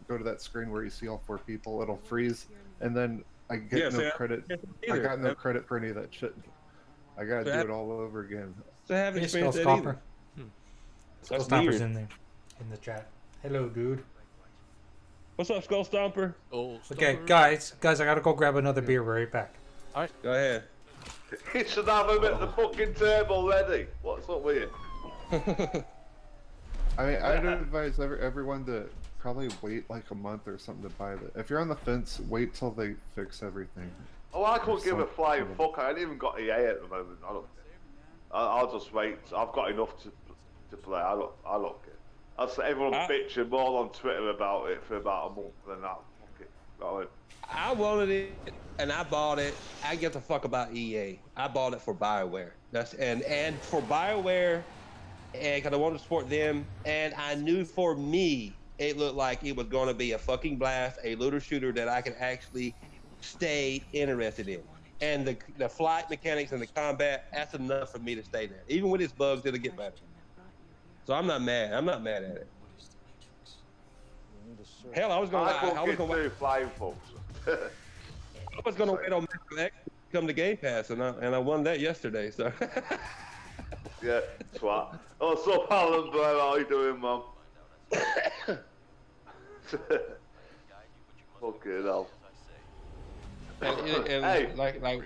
go to that screen where you see all 4 people. It'll freeze, and then I get no credit. I got no credit for any of that shit. I gotta do it all over again. So I haven't experienced that either. Skull Stomper's in there, in the chat. Hello, dude. What's up, Skull Stomper? Oh, okay, guys, I gotta go grab another beer. We're right back. All right, go ahead. You should have him at the fucking table ready. What's up with you? I mean, I'd advise everyone to probably wait like a month or something to buy it. If you're on the fence, wait till they fix everything. Oh, I couldn't give a flying fuck. I ain't even got EA at the moment. I'll just wait. I've got enough to play. I don't care. I'll say everyone bitching more on Twitter about it for about a month than that. Fuck it. Go I wanted it and I bought it. I give a fuck about EA. I bought it for BioWare. And for BioWare, and because I wanted to support them, and I knew for me it looked like it was going to be a fucking blast, a looter shooter that I could actually stay interested in. And the flight mechanics and the combat, that's enough for me to stay there. Even with its bugs, it'll get better. So I'm not mad. I'm not mad at it. Hell, I was gonna do flying folks. I was gonna wait on Metro X to come to Game Pass, and I won that yesterday. So yeah, swat. Oh, so Alan Blair, how you doing, man? Fucking hell. And hey, like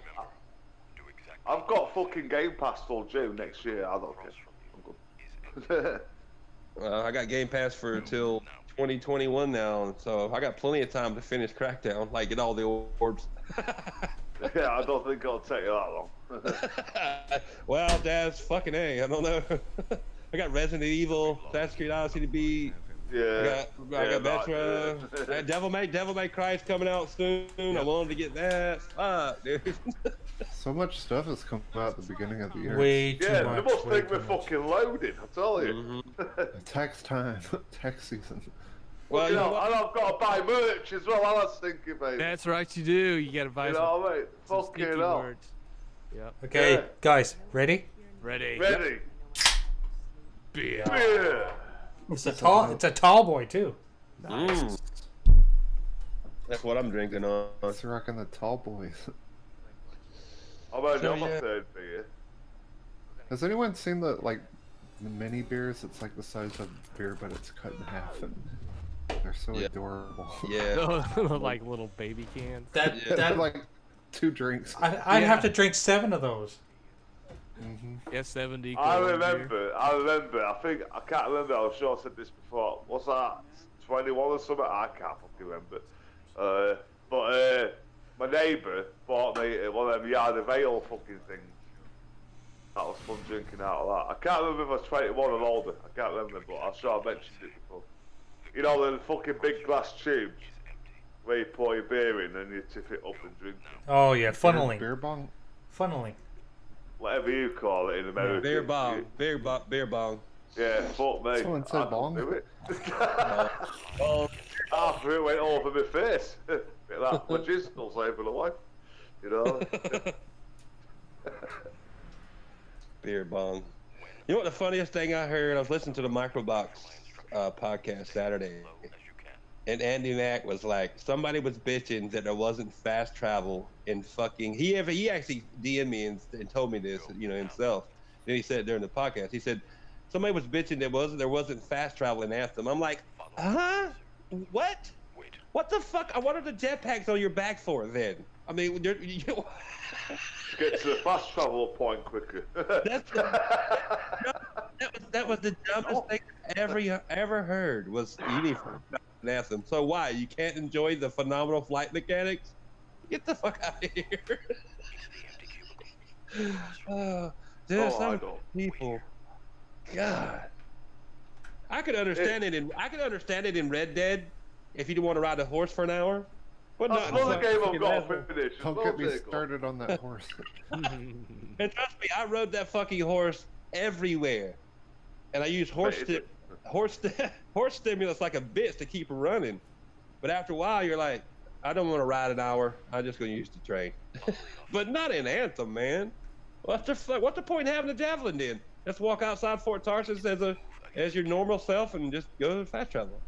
I've got fucking Game Pass till June next year. I don't care. I'm good. I got Game Pass for till 2021 now, so I got plenty of time to finish Crackdown, like get all the orbs. Yeah, I don't think it'll take you that long. Well, Daz, fucking A, I don't know. I got Resident Evil, Assassin's Creed Odyssey to beat. Yeah. I got Metro. Devil May Cry's coming out soon. I wanted to get that. Fuck, dude. So much stuff has come out at the beginning of the year. Way too Yeah, much. they must way think too we're much. fucking loaded, I tell you. Tax time, tax season. Well, you know and what? I've got to buy merch as well. I'm stinky, baby. That's right, you do. You gotta buy You some, know what I mean? some Fucking sticky hell. words. Yep. Okay, Yeah. guys, ready? Ready. Ready? Beer. Yeah. It's a tall boy too. Mm. That's what I'm drinking on. It's rocking the tall boys. I'm only So, on my yeah. third beer. Has anyone seen the mini beers? It's like the size of beer, but it's cut in half, and they're so Yeah. adorable. Yeah. Like little baby cans. That Yeah. They're like 2 drinks. I'd have to drink 7 of those. Yeah, 70. I beer. remember, I can't remember, I'm sure I said this before. What's that? 21 or something? I can't fucking remember. But my neighbour bought me one of them Yard of Ale fucking things. That was fun drinking out of that. I can't remember if I was 21 or older. I can't remember, but I'm sure I mentioned it before. You know the fucking big glass tubes where you pour your beer in and you tip it up and drink it. Oh yeah, funneling. Beer bong. Funneling. Whatever you call it in America. Beer bong. Beer bong. Yeah, fuck me. Someone said I bong. couldn't do it. Oh, After it went over my face. Bit like logistical saving the life. You know? beer bong. You know what the funniest thing I heard? I was listening to the Microbox podcast Saturday, and Andy Mack was like, somebody was bitching that there wasn't fast travel in fucking. He actually DM'd me and told me this, you know, himself. Then he said during the podcast, he said somebody was bitching there wasn't fast travel in Anthem. I'm like, huh? What? What the fuck? What are the jetpacks on your back for then? I mean, Get to the fast travel point quicker. that was the dumbest thing I ever heard was you need an Anthem. So why? You can't enjoy the phenomenal flight mechanics? Get the fuck out of here. There's I some don't. people. God. I could understand it in Red Dead if you didn't want to ride a horse for an hour. But That's not another game I've fucking got asshole. to finish. Don't get me started on that horse. And trust me, I rode that fucking horse everywhere, and I used horse stimulus like a bitch to keep running. But after a while, you're like, I don't want to ride an hour. I'm just gonna use the train. But not in Anthem, man. What's the point in having a javelin then? Let's walk outside Fort Tarsus as your normal self and just go fast travel.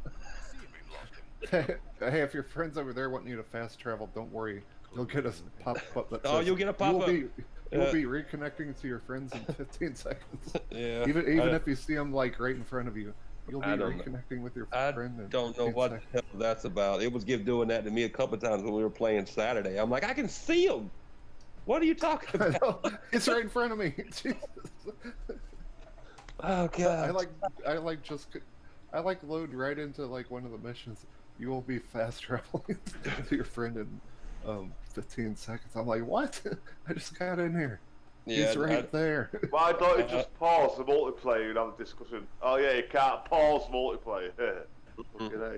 Hey, if your friends over there want you to fast travel, don't worry. You'll get a pop-up that Oh, says, you'll get a pop-up. You'll be reconnecting to your friends in 15 seconds. Yeah. Even if you see them like right in front of you, you'll be reconnecting with your I friend. in don't know 15 what seconds. the hell that's about. It was doing that to me a couple of times when we were playing Saturday. I'm like, I can see him. What are you talking I about? know, it's right in front of me. Jesus. Oh god. I like load right into like one of the missions. You will be fast traveling to your friend in 15 seconds. I'm like, what? I just got in here. He's right there. Why don't you just pause the multiplayer and have a discussion? Oh yeah, you can't pause multiplayer. Fucking hell.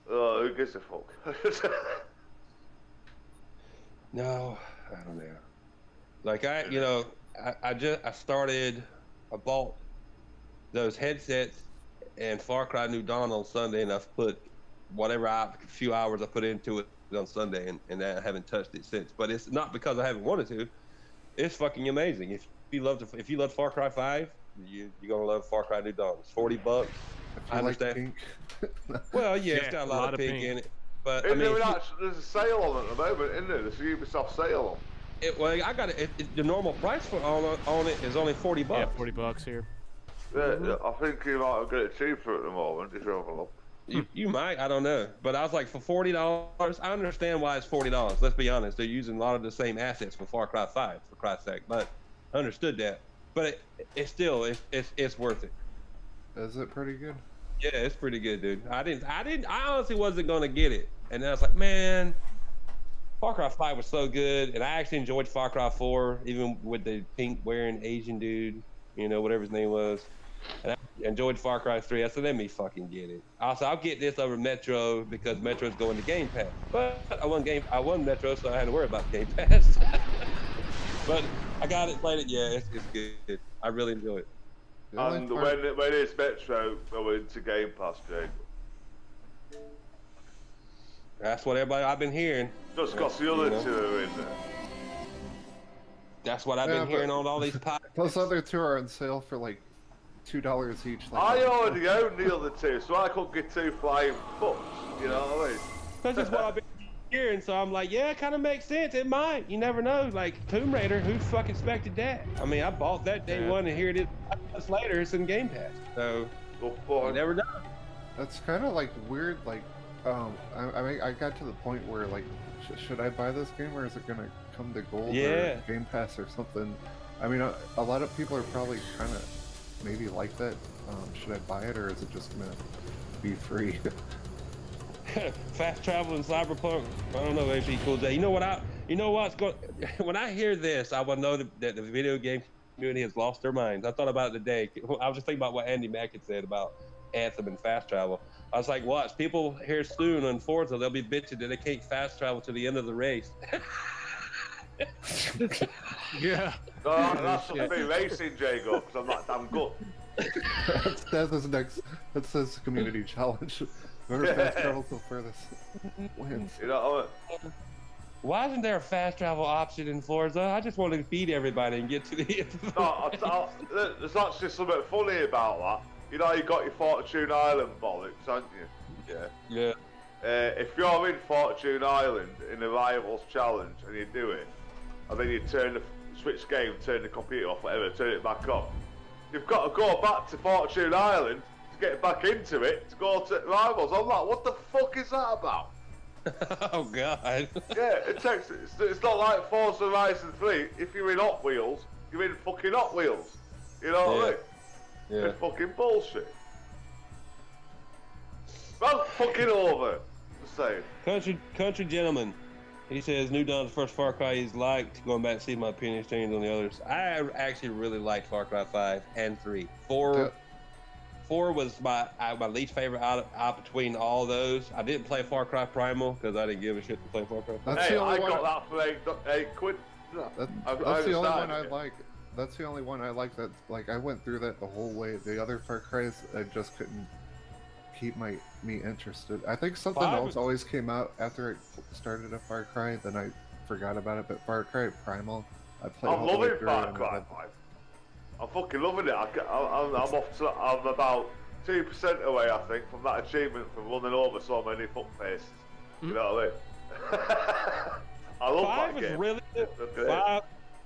Oh, who gives a fuck? No, I don't know. Like I bought those headsets and Far Cry New Dawn on Sunday, and I've put a few hours I put into it on Sunday, and I haven't touched it since. But it's not because I haven't wanted to. It's fucking amazing. If you love Far Cry 5, you're gonna love Far Cry New Dawn. It's $40. I understand. Pink. Well, yeah, it's got a lot of pink in it. But I mean, there's a sale on it at the moment, isn't there? There's a Ubisoft sale on. I got it. The normal price on it is only $40. Yeah, $40 here. Yeah, I think you might get it cheaper at the moment if you have a look. You might, I don't know. But I was like, for $40, I understand why it's $40. Let's be honest. They're using a lot of the same assets for Far Cry 5, for Christ's sake. But I understood that. But it's still, it's worth it. Is it pretty good? Yeah, it's pretty good, dude. I honestly wasn't going to get it. And then I was like, man, Far Cry 5 was so good. And I actually enjoyed Far Cry 4, even with the pink wearing Asian dude, you know, whatever his name was. And I enjoyed Far Cry 3. I said, let me fucking get it. Also, I'll get this over Metro because Metro's going to Game Pass. But I won Metro, so I had to worry about Game Pass. But I got it, played it. Yeah, it's good. I really enjoy it. And when is Metro going to Game Pass, Jake? That's what I've been hearing. Just because the other two are in there. That's what I've been hearing on all these podcasts. Those other two are on sale for like $2 each. Like I already own the other two, so I couldn't get two flying fucks. You know what I mean? That's just what I've been hearing, so I'm like, yeah, it kind of makes sense. It might. You never know. Like Tomb Raider, who fucking expected that? I mean, I bought that day one, and here it is 5 months later. It's in Game Pass, so you never know. That's kind of like weird. Like, I mean, I got to the point where like, should I buy this game or is it gonna come to Gold or Game Pass or something? I mean, a lot of people are probably kind of maybe like that. Should I buy it or is it just gonna be free? Fast travel in Cyberpunk. I don't know. Maybe cool day. You know what? When I hear this, I will know that the video game community has lost their minds. I thought about it today. I was just thinking about what Andy Mack had said about Anthem and fast travel. I was like, watch, people here soon on Forza, they'll be bitching that they can't fast travel to the end of the race. Yeah. No, that's something be racing, Jago, because I'm not damn good. That's his community challenge. Whoever fast travels the furthest wins. You know what? Why isn't there a fast travel option in Forza? I just want to beat everybody and get to the end. No, there's actually something funny about that. You know, you got your Fortune Island bollocks, haven't you? Yeah. If you're in Fortune Island in the Rivals Challenge and you do it, and then you switch game, turn the computer off, whatever, turn it back on, you've got to go back to Fortune Island to get back into it to go to Rivals. I'm like, what the fuck is that about? Oh god. Yeah, it's not like Forza Horizon 3. If you're in Hot Wheels, you're in fucking Hot Wheels. You know what I mean? Yeah. It's fucking bullshit. Well, fucking over. Just saying. Country gentleman. He says New Dawn's the first Far Cry he's liked. Going back to see my opinion change on the others. I actually really liked Far Cry 5 and 3. 4 was my least favorite out between all those. I didn't play Far Cry Primal because I didn't give a shit to play Far Cry. Hey, I got that for £8. That's the only one I like. That's the only one I like. That like I went through that the whole way. The other Far Cries, I just couldn't keep me interested. I think something else always came out after I started a Far Cry, then I forgot about it. But Far Cry Primal, I played. I'm loving Far Cry 5. I'm fucking loving it. I'm about 2% away, I think, from that achievement for running over so many fuckfaces. You know what I mean? I love that game. Really good.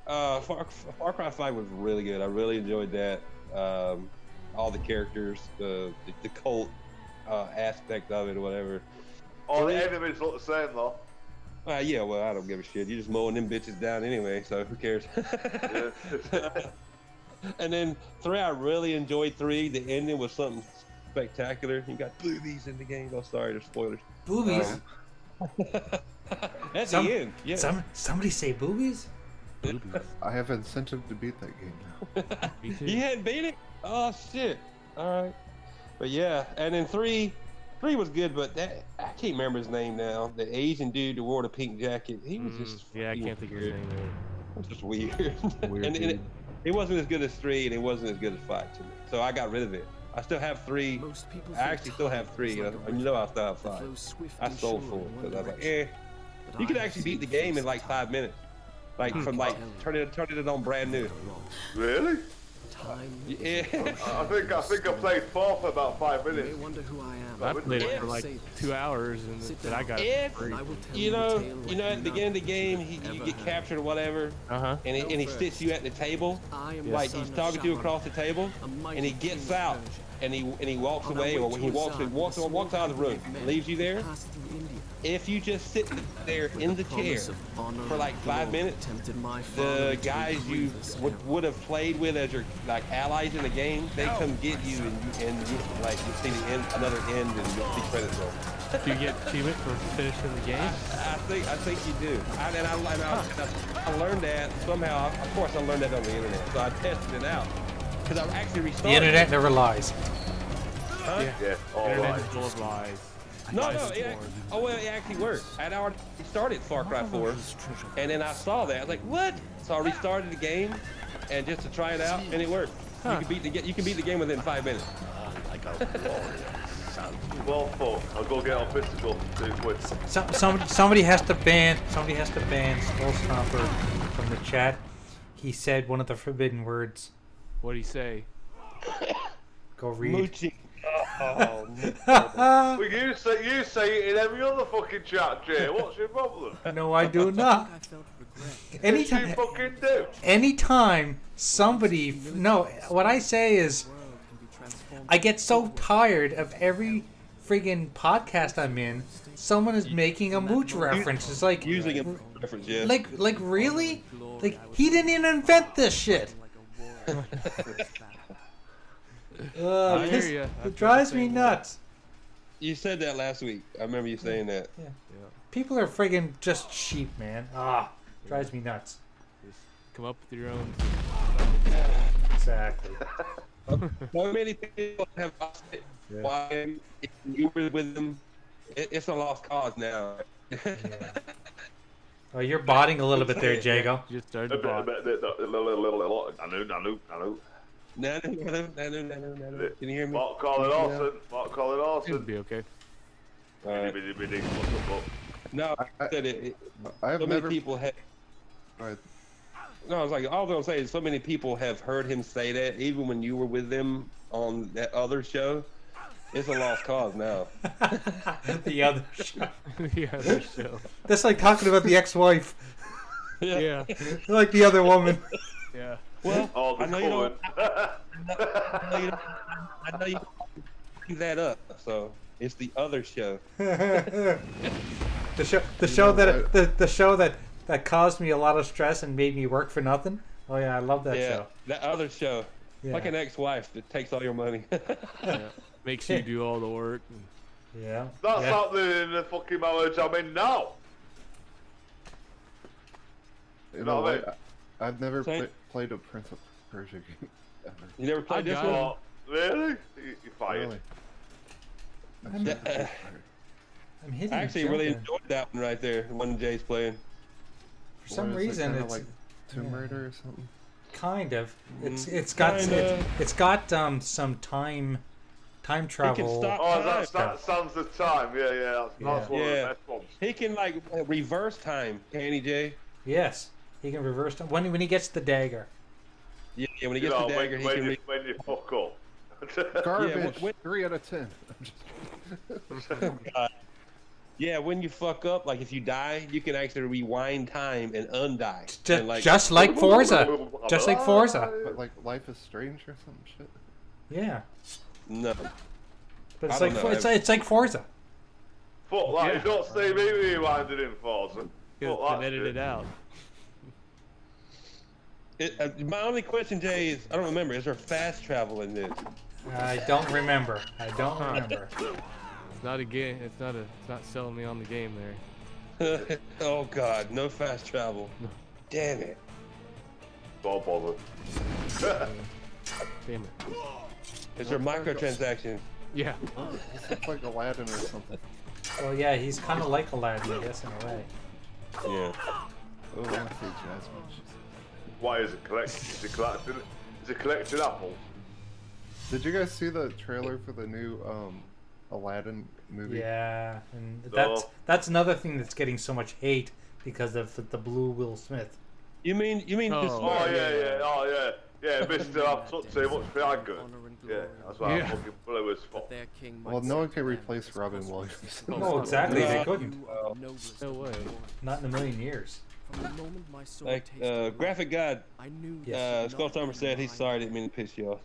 Far Cry 5 was really good. I really enjoyed that. All the characters, the cult aspect of it or whatever. All the enemies look the same though. Yeah, well, I don't give a shit. You're just mowing them bitches down anyway, so who cares? And then 3, I really enjoyed 3. The ending was something spectacular. You got boobies in the game. Oh, sorry, there's spoilers. Boobies? That's the end. Yeah. Somebody say boobies? I have incentive to beat that game now. Me too. You hadn't beat it? Oh, shit. All right. But yeah, and then 3 was good, but I can't remember his name now. The Asian dude who wore the pink jacket, he was just yeah, I can't think of his name. It was just weird. And it wasn't as good as 3, and it wasn't as good as 5 to me. So I got rid of it. I still have 3. I actually still have 3. You know I still have 5. I sold 4 because I was like, you could actually beat the game in like 5 minutes. Like from like turning it on brand new. Really? Yeah. I think I played 4 for about 5 minutes. I played it for like 2 hours and then I got it free. You know, at the beginning of the game, you get captured or whatever, and he sits you at the table, like he's talking to you across the table, and he gets out, and he walks away, or when he walks out of the room, leaves you there. If you just sit there in the chair for like 5 minutes, the guys you would have played with as your like allies in the game, they come get you, and you like you see the end, another end, and you see credits roll. Do you get achievement for finishing the game? I think you do. I learned that somehow. Of course, I learned that on the internet, so I tested it out because I actually restarted. The internet never lies. Huh? Yeah, all Internet right. is full of lies. No, it actually worked. I'd already started Far Cry 4, and then I saw that. I was like, what? So I restarted the game, and just to try it out, and it worked. Huh. You can beat the game within 5 minutes. Well, fuck. I'll go get on physical. Somebody has to ban Skull Stomper from the chat. He said one of the forbidden words. What'd he say? Go read. Moochie. Oh, Well, you say it in every other fucking chat, Jay. What's your problem? No, I do not. Anytime you fucking do. Anytime somebody, no, what I say is, I get so tired of every friggin' podcast I'm in, someone is making a mooch reference. It's like using a reference, yeah. Like really? Like he didn't even invent this shit. It drives me nuts. You said that last week. I remember you saying that. Yeah. People are friggin' just sheep, man. Drives me nuts. Just come up with your own. Exactly. So many people have lost it. Yeah. Why? If you were with them, it's a lost cause now. Yeah. Oh, you're botting a little bit there, Jago. You just started to bot. I know. No. Can you hear me? Mark Colin Orson. It'll be okay. No, I said it. I've So never. many people have. Alright. No, I was like, all I was saying is so many people have heard him say that, even when you were with them on that other show. It's a lost cause now. The other show. The other show. That's like talking about the ex-wife. Yeah. Like the other woman. Yeah. Well, I know you don't. I know you keep that up. So it's the other show. The show that caused me a lot of stress and made me work for nothing. Oh yeah, I love that show. That other show. Yeah. Like an ex-wife that takes all your money. Yeah. Makes you do all the work. Yeah. That's happening in the fucking marriage I'm in now. You know what? I've never played a Prince of Persia game ever. You never played this one? Really? You're fired. Really? I'm hitting. I actually really enjoyed that one right there. The one Jay's playing. For some reason, it's like Tomb Raider or something. Kind of. It's got some time travel. That sounds the time. Yeah. That's one of the best ones. He can like reverse time, can't he, Jay? Yes, he can reverse time when he gets the dagger. Yeah, when he gets the dagger, he can. When you fuck up. Garbage. 3 out of 10. Yeah, when you fuck up, like if you die, you can actually rewind time and undie. Just like Forza. Just like Forza. But like Life is Strange or some shit. Yeah. No. But it's like Forza. Fuck that, you don't see me rewinding in Forza. Because edited it out. My only question, Jay, is I don't remember. Is there fast travel in this? I don't remember. It's not a game. It's not selling me on the game there. Oh God, no fast travel. Damn it. Don't bother. Damn it. Is there microtransactions? Yeah. He looks like Aladdin or something. Well, yeah, he's kind of like Aladdin, I guess, in a way. Yeah. Oh, I want to say Jasmine. Why is it collecting? Is it collecting apples? Did you guys see the trailer for the new Aladdin movie? Yeah, and that's another thing that's getting so much hate because of the blue Will Smith. You mean this? Yeah, Mr. I've took too much Viagra. Yeah, that's why I'm fucking blue as fuck. Well, no one can replace Robin Williams. No, exactly, they couldn't. No way. Not in a million years. Like, Graphic God, Skull Stomper said he's sorry, didn't mean to piss you off.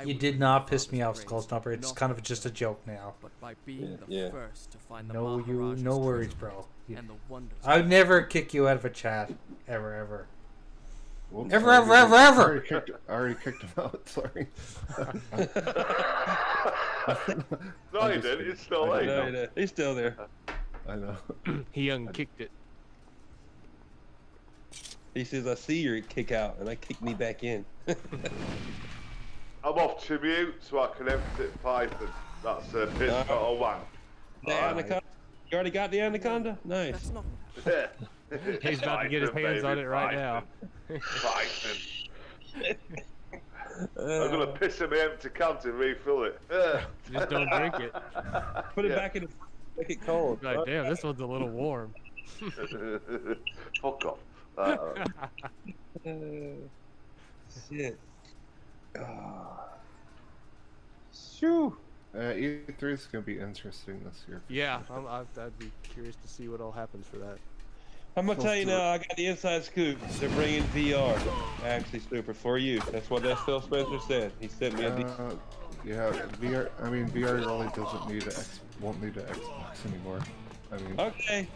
You did not piss me off, Skullstomper. It's kind of just a joke now. But by being the first to find the No worries, bro. And the wonders I would never kick you out of a chat. Ever. Whoops, Ever. I already kicked him out, sorry. No, he didn't. He's still there. No, he's still there. I know. He unkicked it. He says, I see your kick out, and I kick me back in. I'm off to mute so I can exit Python. That's a bit of one. The anaconda? You already got the anaconda? Nice. Yeah. He's about to get his hands on it right now. Python. I'm gonna piss in my empty can to refill it. Just don't drink it. Put it back in the make it cold. Like, damn, this one's a little warm. Fuck off. Shit. Shoo. E3 is gonna be interesting this year. Yeah, I'd be curious to see what all happens for that. I'm gonna tell you now, I got the inside scoop. They're bringing VR. Actually, Super, for you. That's what that Phil Spencer said. He sent me a yeah, VR. I mean, VR really doesn't need won't need an Xbox anymore. I mean, okay,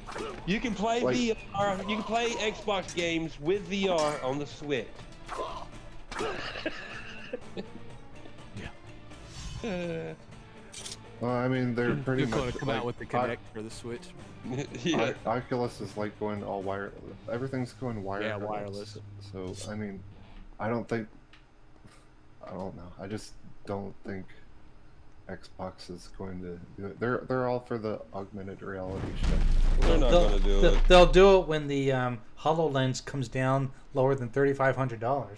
you can play VR. You can play Xbox games with VR on the Switch. Yeah. Well, I mean, they're pretty much going to come out with the Kinect for the Switch. Yeah. Oculus is like going all wireless. Everything's going wireless. Yeah, wireless. So I mean, I don't know. I just don't think Xbox is going to do it. They're all for the augmented reality shit. They're not going to do it. They'll do it when the HoloLens comes down lower than $3,500.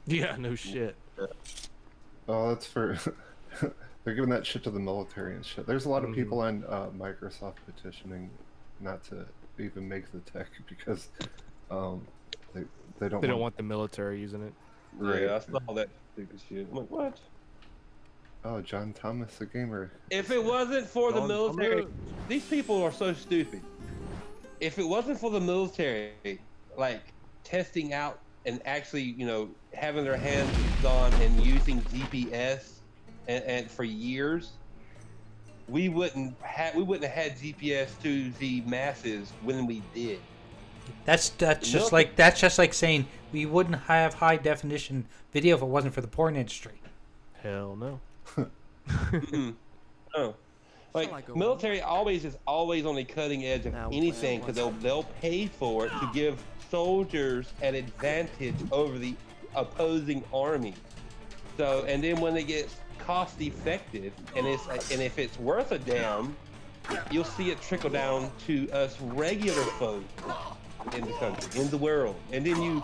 Yeah, no shit. Oh, that's for. They're giving that shit to the military and shit. There's a lot of people on Microsoft petitioning not to even make the tech because they don't want the military using it. Right. Yeah, I saw that stupid shit. I'm like, what? Oh, John Thomas, the gamer. If it wasn't for the military, these people are so stupid. If it wasn't for the military, like testing out and actually, you know, having their hands on and using GPS. And for years, we wouldn't have had GPS to the masses when we did. That's just like saying we wouldn't have high definition video if it wasn't for the porn industry. Hell no. No. Like military is always on the cutting edge of anything because they'll pay for it to give soldiers an advantage over the opposing army. So and then when they get cost effective and if it's worth a damn, you'll see it trickle down to us regular folks in the country, in the world. And then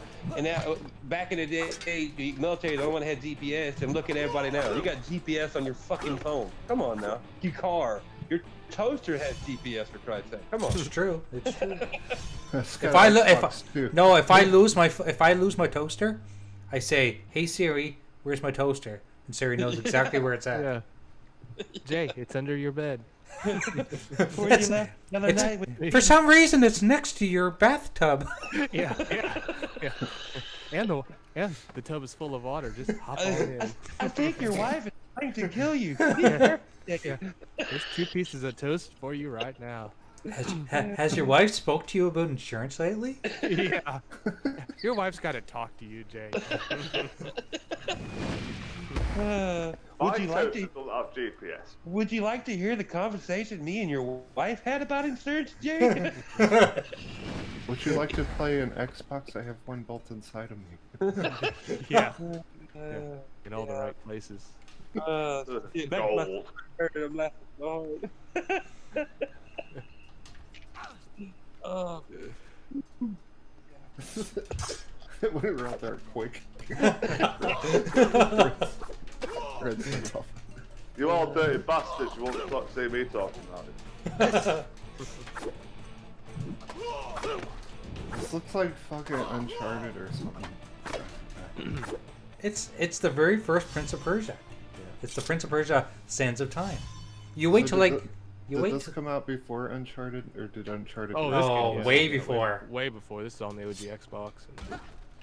back in the day, the military, the only one that had GPS, and look at everybody now. You got GPS on your fucking phone. Come on now. Your car, your toaster has GPS for Christ's sake. Come on. It's true. It's true. If I lose my toaster, I say, "Hey Siri, where's my toaster?" And Siri knows exactly where it's at. Yeah. Jay, it's under your bed. Where you left the other night with me. For some reason, it's next to your bathtub. Yeah. And the tub is full of water. Just hop on in. I think your wife is trying to kill you. Yeah. There's 2 pieces of toast for you right now. Has your wife spoke to you about insurance lately? Yeah. Your wife's got to talk to you, Jay. Would you like to have GPS? Would you like to hear the conversation me and your wife had about insurance, Jay? Would you like to play an Xbox? I have one built inside of me. Yeah. In all the right places. Gold. I'm laughing hard. Oh. It went around there quick. You all dirty bastards, you won't stop seeing me talking about it. This looks like fucking Uncharted or something. It's the very first Prince of Persia. It's the Prince of Persia Sands of Time. You wait till like... Did this come out before Uncharted, or did Uncharted... way before. Way before. This is on the OG Xbox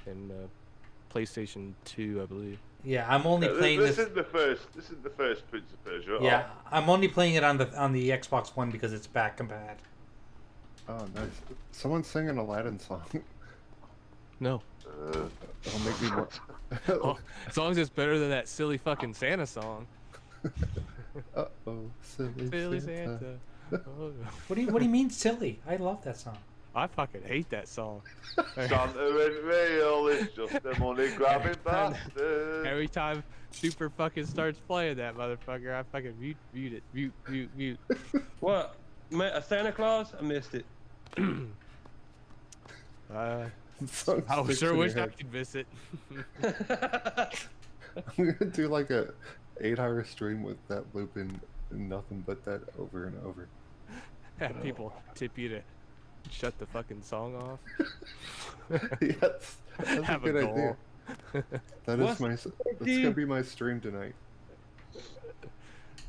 and PlayStation 2, I believe. Yeah, I'm only playing this. This is the first. This is the first Prince of Persia. Yeah, I'm only playing it on the Xbox One because it's back compat. Oh, nice. Someone's singing Aladdin song. No. It'll make me more. Oh, as long as it's better than that silly fucking Santa song. Uh-oh, Silly Santa. Oh. What do you mean silly? I love that song. I fucking hate that song. Santa and real is just a money grabbing bastard. Every time Super fucking starts playing that motherfucker, I fucking mute it. What? A Santa Claus? I missed it. I sure wish I could miss it. I'm gonna do like a 8-hour stream with that loop and nothing but that over and over. Have people tip you to shut the fucking song off. Yes, that's Have a good goal. idea. That's gonna be my stream tonight.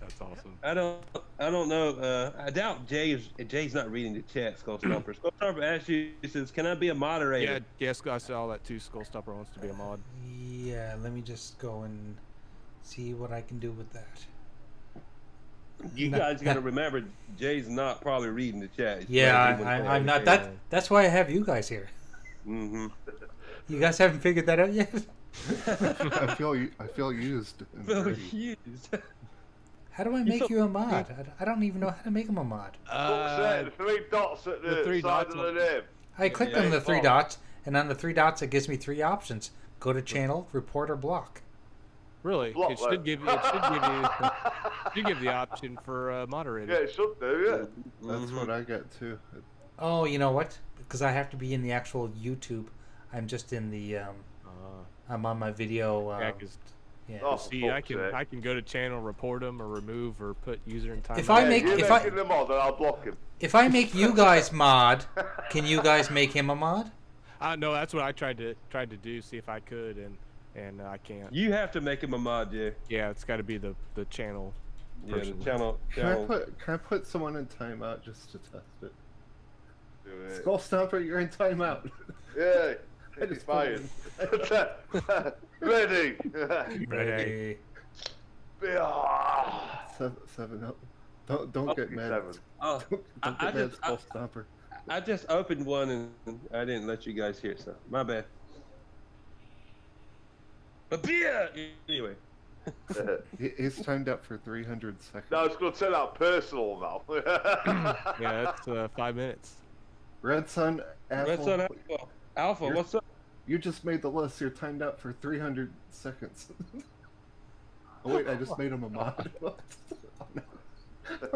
That's awesome. I don't know. I doubt Jay's not reading the chat. Skull Stomper. Skull Stomper asks you, he says, "Can I be a moderator?" Yeah, yes, I saw that too. Skull Stopper wants to be a mod. Yeah, let me just go and see what I can do with that. You guys got to remember, Jay's not probably reading the chat. Yeah, I'm not. That's why I have you guys here. Mm-hmm. You guys haven't figured that out yet. I feel used. and dirty. Used. How do I make you a mod? I don't even know how to make him a mod. The 3 dots at the side of the name. I clicked on the 3 dots, and on the 3 dots it gives me 3 options: go to channel, report, or block. Really? Block It should give you the option for moderator. Yeah, it should do. Yeah. That's what I get too. Oh, you know what? Because I have to be in the actual YouTube. I'm just in the. I'm on my video. Yeah. Oh, See, I can go to channel, report them, or remove, or put user in time. If I make the mod, then I'll block him. If I make you guys mod, can you guys make him a mod? No, that's what I tried to do. See if I could, and I can't. You have to make him a mod, Jay. Yeah, it's got to be the channel. Yeah, person. the channel. Can I put someone in timeout just to test it? Do it. Skull Stomper, you're in timeout. Yeah. It's fine. Ready. Ready. 7 up. Don't get mad. 7. Oh, Don't get mad, Skull Stomper. I just opened one and I didn't let you guys hear, so my bad. But yeah, anyway. He's timed up for 300 seconds. No, it's going to turn out personal now. Yeah, that's 5 minutes. Red Sun Alpha. Red Sun Alpha, what's up? You just made the list. You're timed out for 300 seconds. Oh wait, I just made him a mod. Oh,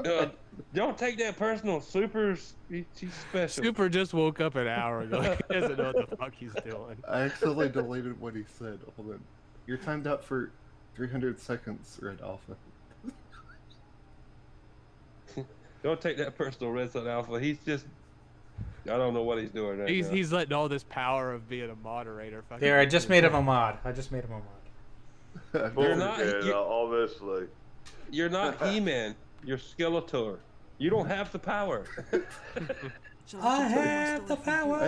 no. Don't take that personal. Super's he's special. Super just woke up an hour ago. He doesn't know what the fuck he's doing. I accidentally deleted what he said. Hold on. You're timed out for 300 seconds, Red Alpha. Don't take that personal, Red Sun Alpha. He's just, I don't know what he's doing right now. He's letting all this power of being a moderator. There, I just made him a mod. You're not. Obviously. You're not He-Man. You're Skeletor. You don't have the power. I have the power.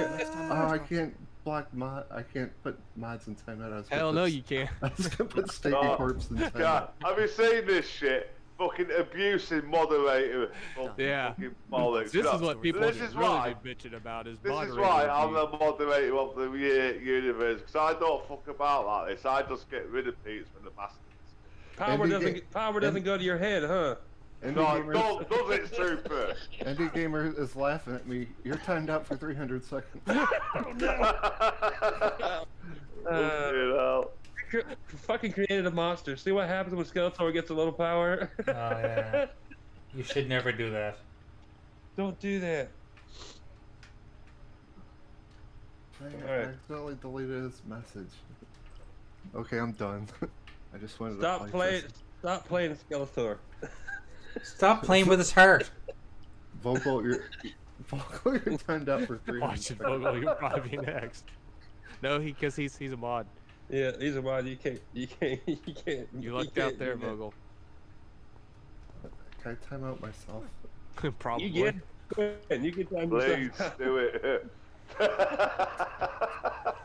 I can't block mod. I can't put mods in timeout. Hell no, you can't. I was gonna put STINKINCORPSE in timeout. God, have you seen this shit? Fucking abusing moderator. Yeah. Bollocks. This is what people this should is really why, be bitching about is This moderator is why I'm abuse. the moderator of the universe, because I don't fuck about like this. I just get rid of Pete's from the bastards. Power doesn't go to your head, huh? No, does it, Super? Andy Gamer is laughing at me. You're timed out for 300 seconds. Fucking created a monster. See what happens when Skeletor gets a little power? Oh yeah. You should never do that. Don't do that. I accidentally deleted his message. Okay, I'm done. I just wanted Stop to Stop playing Skeletor. Stop playing with his heart. Vogel, you're timed out for 300 Watch it, Vogel. You'll probably be next. No, because he's a mod. Yeah, he's a mod. You can't. You lucked out there, Vogel. Can I time out myself? Probably. You get time Please yourself. do it.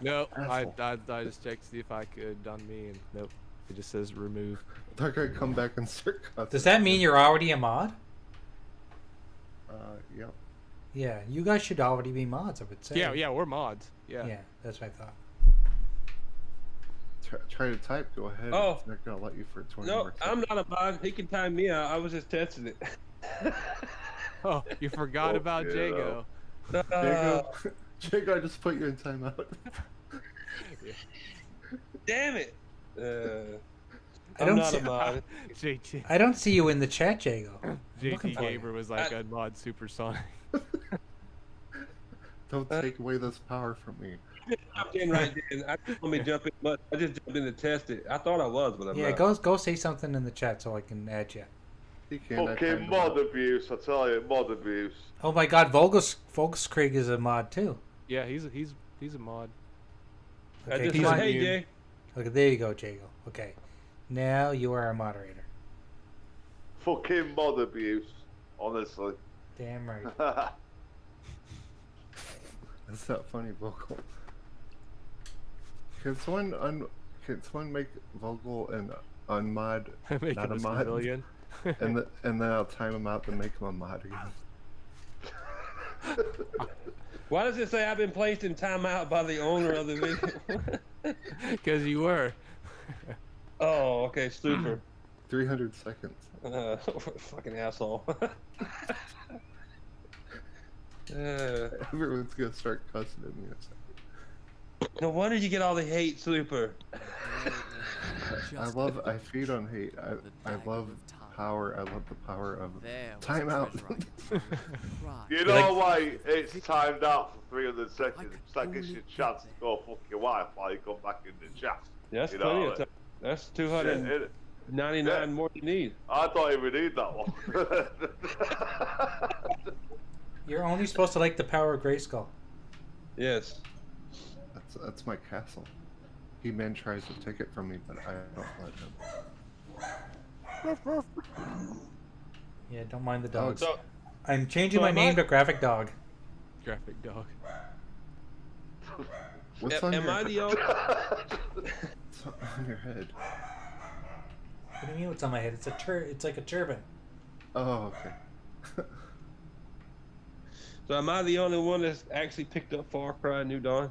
No, I Asshole. just checked to see if I could on me, and nope. It just says remove. They're gonna come back and start cussing. Does that mean you're already a mod? Yep. Yeah, you guys should already be mods, I would say. Yeah, we're mods. Yeah. Yeah, that's what I thought. Try to type. Go ahead. Oh. It's not gonna let you for 20 No, more I'm seconds. not a mod. He can time me out. I was just testing it. Oh, you forgot about yeah. Jago. Jago, I just put you in timeout. Damn it. I I'm don't not see- a mod. JT I don't see you in the chat, Jago. looking JT for you. Gamer was like unmod Supersonic. Don't take away this power from me. Jumped in right then. I just let me jump in, but I just jumped in to test it. I thought I was, but I'm Yeah, not. go say something in the chat so I can add you. He can't. I Fucking timed mod him out. abuse, I tell you, mod abuse. Oh my God, Volkskrieg is a mod too. Yeah, he's a mod. I Okay, just come said, on. hey, Jay. Okay, there you go, Jago. Okay, now you are a moderator. Fucking mod abuse, honestly. Damn right. That's not funny, Vogel. Can someone make Vogel an unmod, Make not him a a mod, civilian. and then I'll time him out to make him a mod again. Why does it say I've been placed in timeout by the owner of the video? Because you were. Oh, okay, super. 300 seconds. Fucking asshole. Everyone's gonna start cussing at me. No wonder you get all the hate, super. I feed on hate. I love power. I love the power of timeout. You know why it's timed out for 300 seconds? It's like it's your chance to go fuck your wife while you come back in the chat. That's You plenty know, of time. That's 299 more than you need. I don't even need that one. You're only supposed to like the power of Grayskull. Yes. That's my castle. He-Man tries to take it from me, but I don't let him. Yeah, don't mind the dogs. So, I'm changing So my am name I- to Graphic Dog. Graphic dog. What's on am your I the only? What's on your head? What do you mean what's on my head? It's like a turban. Oh, okay. So am I the only one that's actually picked up Far Cry New Dawn?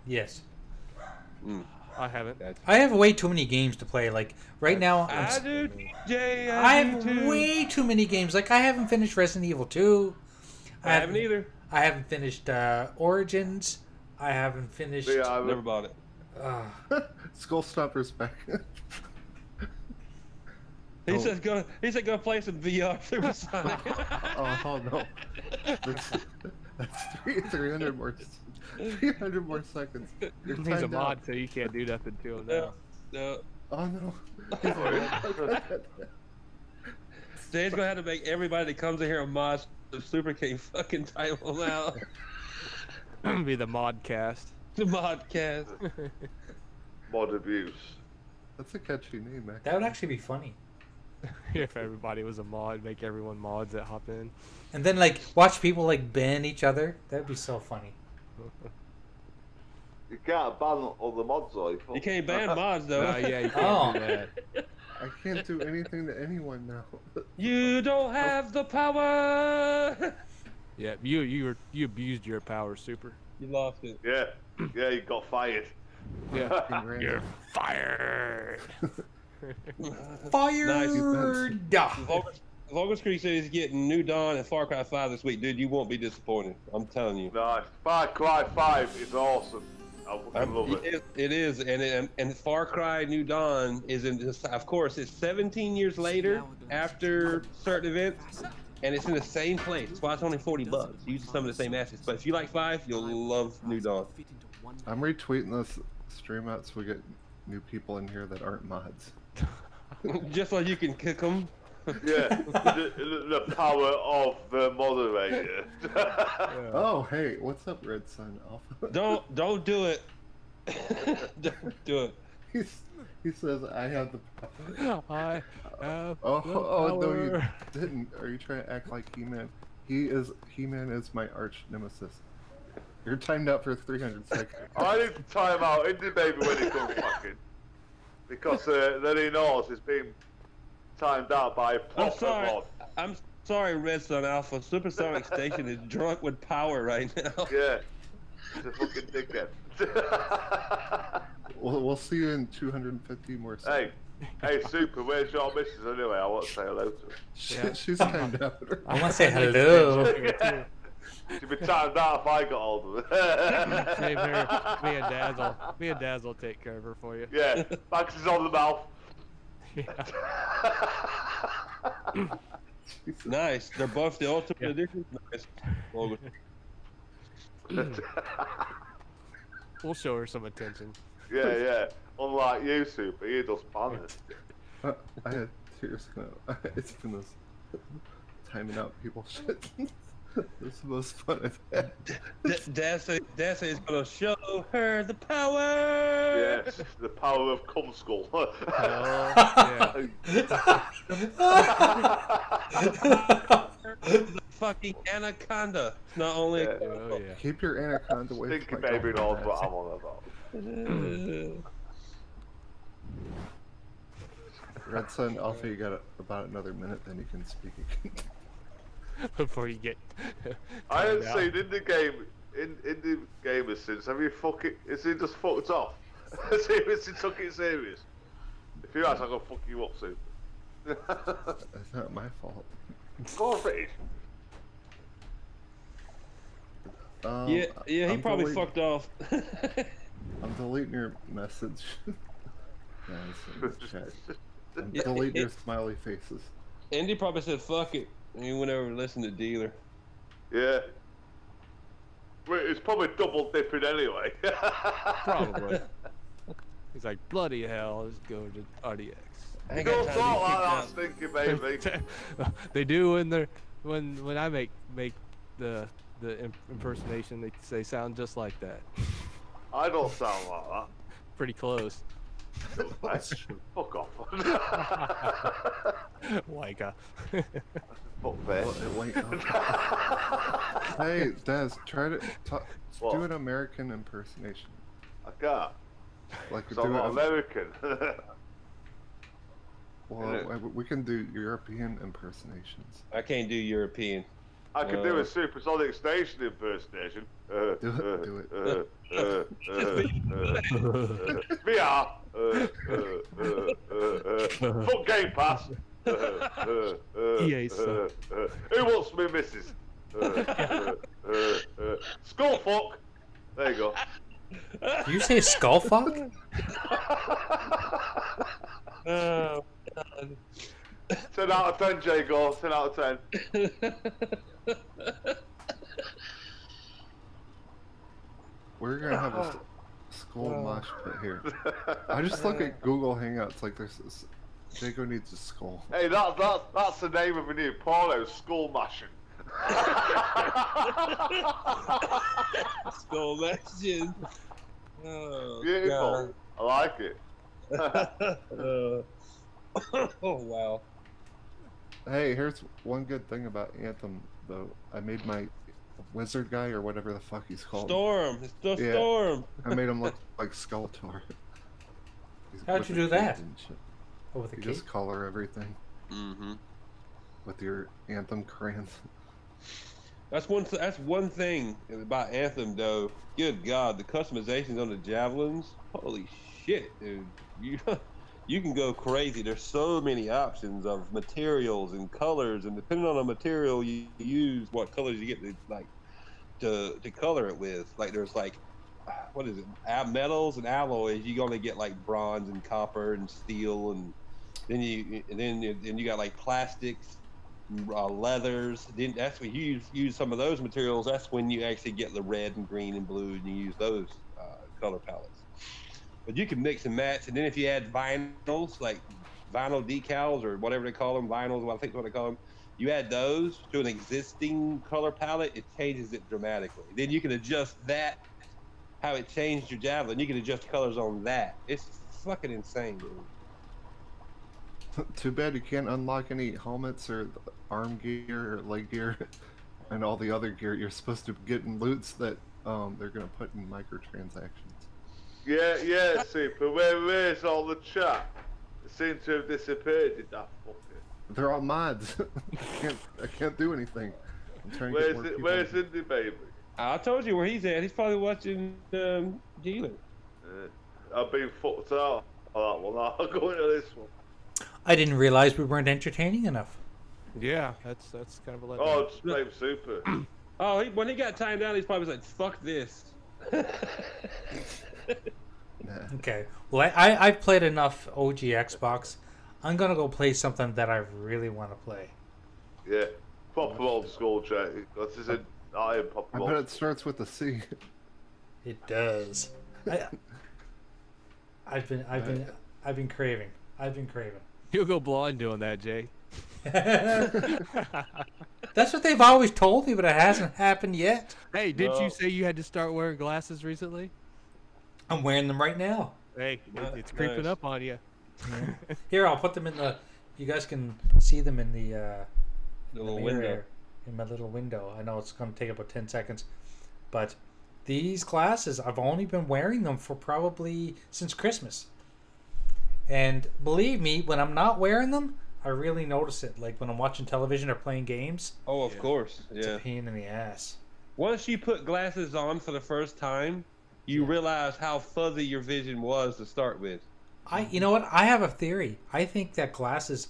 Yes. I haven't. I have way too many games to play. Like right now, I do, Jay. I I do have too. way too many games. Like I haven't finished Resident Evil 2. I haven't either. I haven't finished Origins. I haven't finished. Yeah, I Never bought it. Skull Stomper's back. He said go play some VR Supersonic. Oh no. That's 300 more. 300 more seconds. You're He's a timed mod, out. so you can't do nothing to him No, now. no. Oh no. Jay's gonna have to make everybody that comes in here a mod so Super can't fucking type them out. Be the mod cast. The modcast. mod abuse. That's a catchy name, man. That would actually be funny. If everybody was a mod, make everyone mods that hop in. And then like watch people like ban each other. That'd be so funny. You can't ban other mods though. You can't ban mods though. Yeah, you can't Oh. do that. I can't do anything to anyone now. You don't have the power. Yeah, you abused your power, Super. You lost it. Yeah, yeah, you got fired. Yeah. Congrats. You're fired. Fired. Volkskrieg said he's getting New Dawn and Far Cry 5 this week. Dude, you won't be disappointed. I'm telling you. Nice. Far Cry 5 is awesome. I fucking love it. It is, and Far Cry New Dawn is in. Of course, it's 17 years later after certain events, and it's in the same place. That's why it's only $40. Uses some of the same assets, but if you like 5, you'll love New Dawn. I'm retweeting this stream out so we get new people in here that aren't mods. Just so you can kick them. Yeah, the power of the moderator. Oh, hey, what's up, Red Sun Alpha? Don't do it. Don't do it. He says I have the power. I have Oh, the oh no, you power. didn't. Are you trying to act like He-Man? He-Man is my arch nemesis. You're timed out for 300 seconds. I need to time out Indie Baby when he comes back in. Because then he knows he's being timed out by a proper mod. I'm sorry, Redstone Alpha. Supersonic Station is drunk with power right now. Yeah. He's a fucking dickhead. We'll see you in 250 more seconds. Hey, Super, where's your missus anyway? I want to say hello to her. She's timed out. I want to say hello. She'd be timed out if I got hold of her. Same here. Me and Daz will take care of her for you. Yeah, Max is on the mouth. Yeah. Nice. They're both the Ultimate Edition. Nice. We'll show her some attention. Yeah. Unlike you, Super, he does banners. I had tears come out. It's been this timing out people shit. This is the most fun I've had. Daz is gonna show her the power. Yes, the power of cum skull. The fucking anaconda. It's not only. Yeah. Keep your anaconda away Stinky from my Baby knows girlfriend. what I'm on about. Red Sun Alpha, you got about another minute, then you can speak again. Before you get. I haven't seen indie gamers since. Have you is he just fucked off? Seriously, took it serious. If you ask, I'm gonna fuck you up soon. That's not my fault. Of course it is. He I'm probably deleting- fucked off. I'm deleting your message. Chat. I'm deleting your smiley faces. Andy probably said fuck it, and he went over to listen to Dealer. Yeah. Well, it's probably double dipping anyway. Probably. He's like, bloody hell, let's go to RDX. You don't talk like that, Stinky Baby. They do when they're when I make the impersonation. They sound just like that. I don't sound like that. Pretty close. Fuck off. Like a. Fuck face. Hey, Daz, try to What? do an American impersonation. I can't. Like So I'm not American. Well, we can do European impersonations. I can't do European. I can do a Supersonic Station impersonation. Do it. VR. Fuck Game Pass. EA stuff. Who wants me, missus? Skull fuck. There you go. Do you say skull fuck? Oh, 10 out of 10, Jago. 10 out of 10. We're gonna have a skull mosh pit here. I just look at Google Hangouts like there's this. Jago needs a skull. Hey, that's the name of a new porno, Skull Mashing. Skull Legend. Oh, Beautiful. I like it. Oh wow. Hey, here's one good thing about Anthem, though. I made my wizard guy, or whatever the fuck he's called. Storm. It's the Yeah. Storm. I made him look like Skeletor. How'd you do that? Oh, with the You key? just color everything Mm-hmm. with your Anthem crayons. That's one thing about Anthem, though. Good God, the customizations on the javelins. Holy shit, dude! You can go crazy. There's so many options of materials and colors, and depending on the material you use, what colors you get to color it with. Like there's what is it? Metals and alloys. You're gonna get like bronze and copper and steel, and then you got like plastics. Leathers. Then that's when you use some of those materials. That's when you actually get the red and green and blue, and you use those color palettes. But you can mix and match, and then if you add vinyls, like vinyl decals or whatever they call them, vinyls, I think is what they call them, you add those to an existing color palette, it changes it dramatically. Then you can adjust that, how it changed your javelin. You can adjust colors on that. It's fucking insane, dude. Too bad you can't unlock any helmets or arm gear or leg gear and all the other gear you're supposed to get in loots that they're gonna put in microtransactions. Yeah, Super. Where's all the chat? They seem to have disappeared, did that fucker? They're all mods. I can't do anything. I'm trying to get more people. Where's Indy Baby? I told you where he's at. He's probably watching Geeler. I've been fucked out on that one. I'll go into this one. I didn't realize we weren't entertaining enough. Yeah, that's kind of a letdown. Oh, just blame Super. Oh, when he got timed down, he's probably like, "Fuck this." Okay. Well, I've played enough OG Xbox. I'm gonna go play something that I really want to play. Yeah, proper old school, Jay. This is an I proper. I bet it starts with a C. It does. I've been craving. You'll go blind doing that, Jay. That's what they've always told me, but it hasn't happened yet. Hey, did you say you had to start wearing glasses recently? I'm wearing them right now. Hey, it's creeping up on you. Yeah. Here, I'll put them in the. You guys can see them in the little window. In my little window. I know it's going to take about 10 seconds, but these glasses, I've only been wearing them for probably since Christmas. And believe me, when I'm not wearing them, I really notice it. Like when I'm watching television or playing games. Oh, of course. It's a pain in the ass. Once you put glasses on for the first time, you realize how fuzzy your vision was to start with. You know what? I have a theory. I think that glasses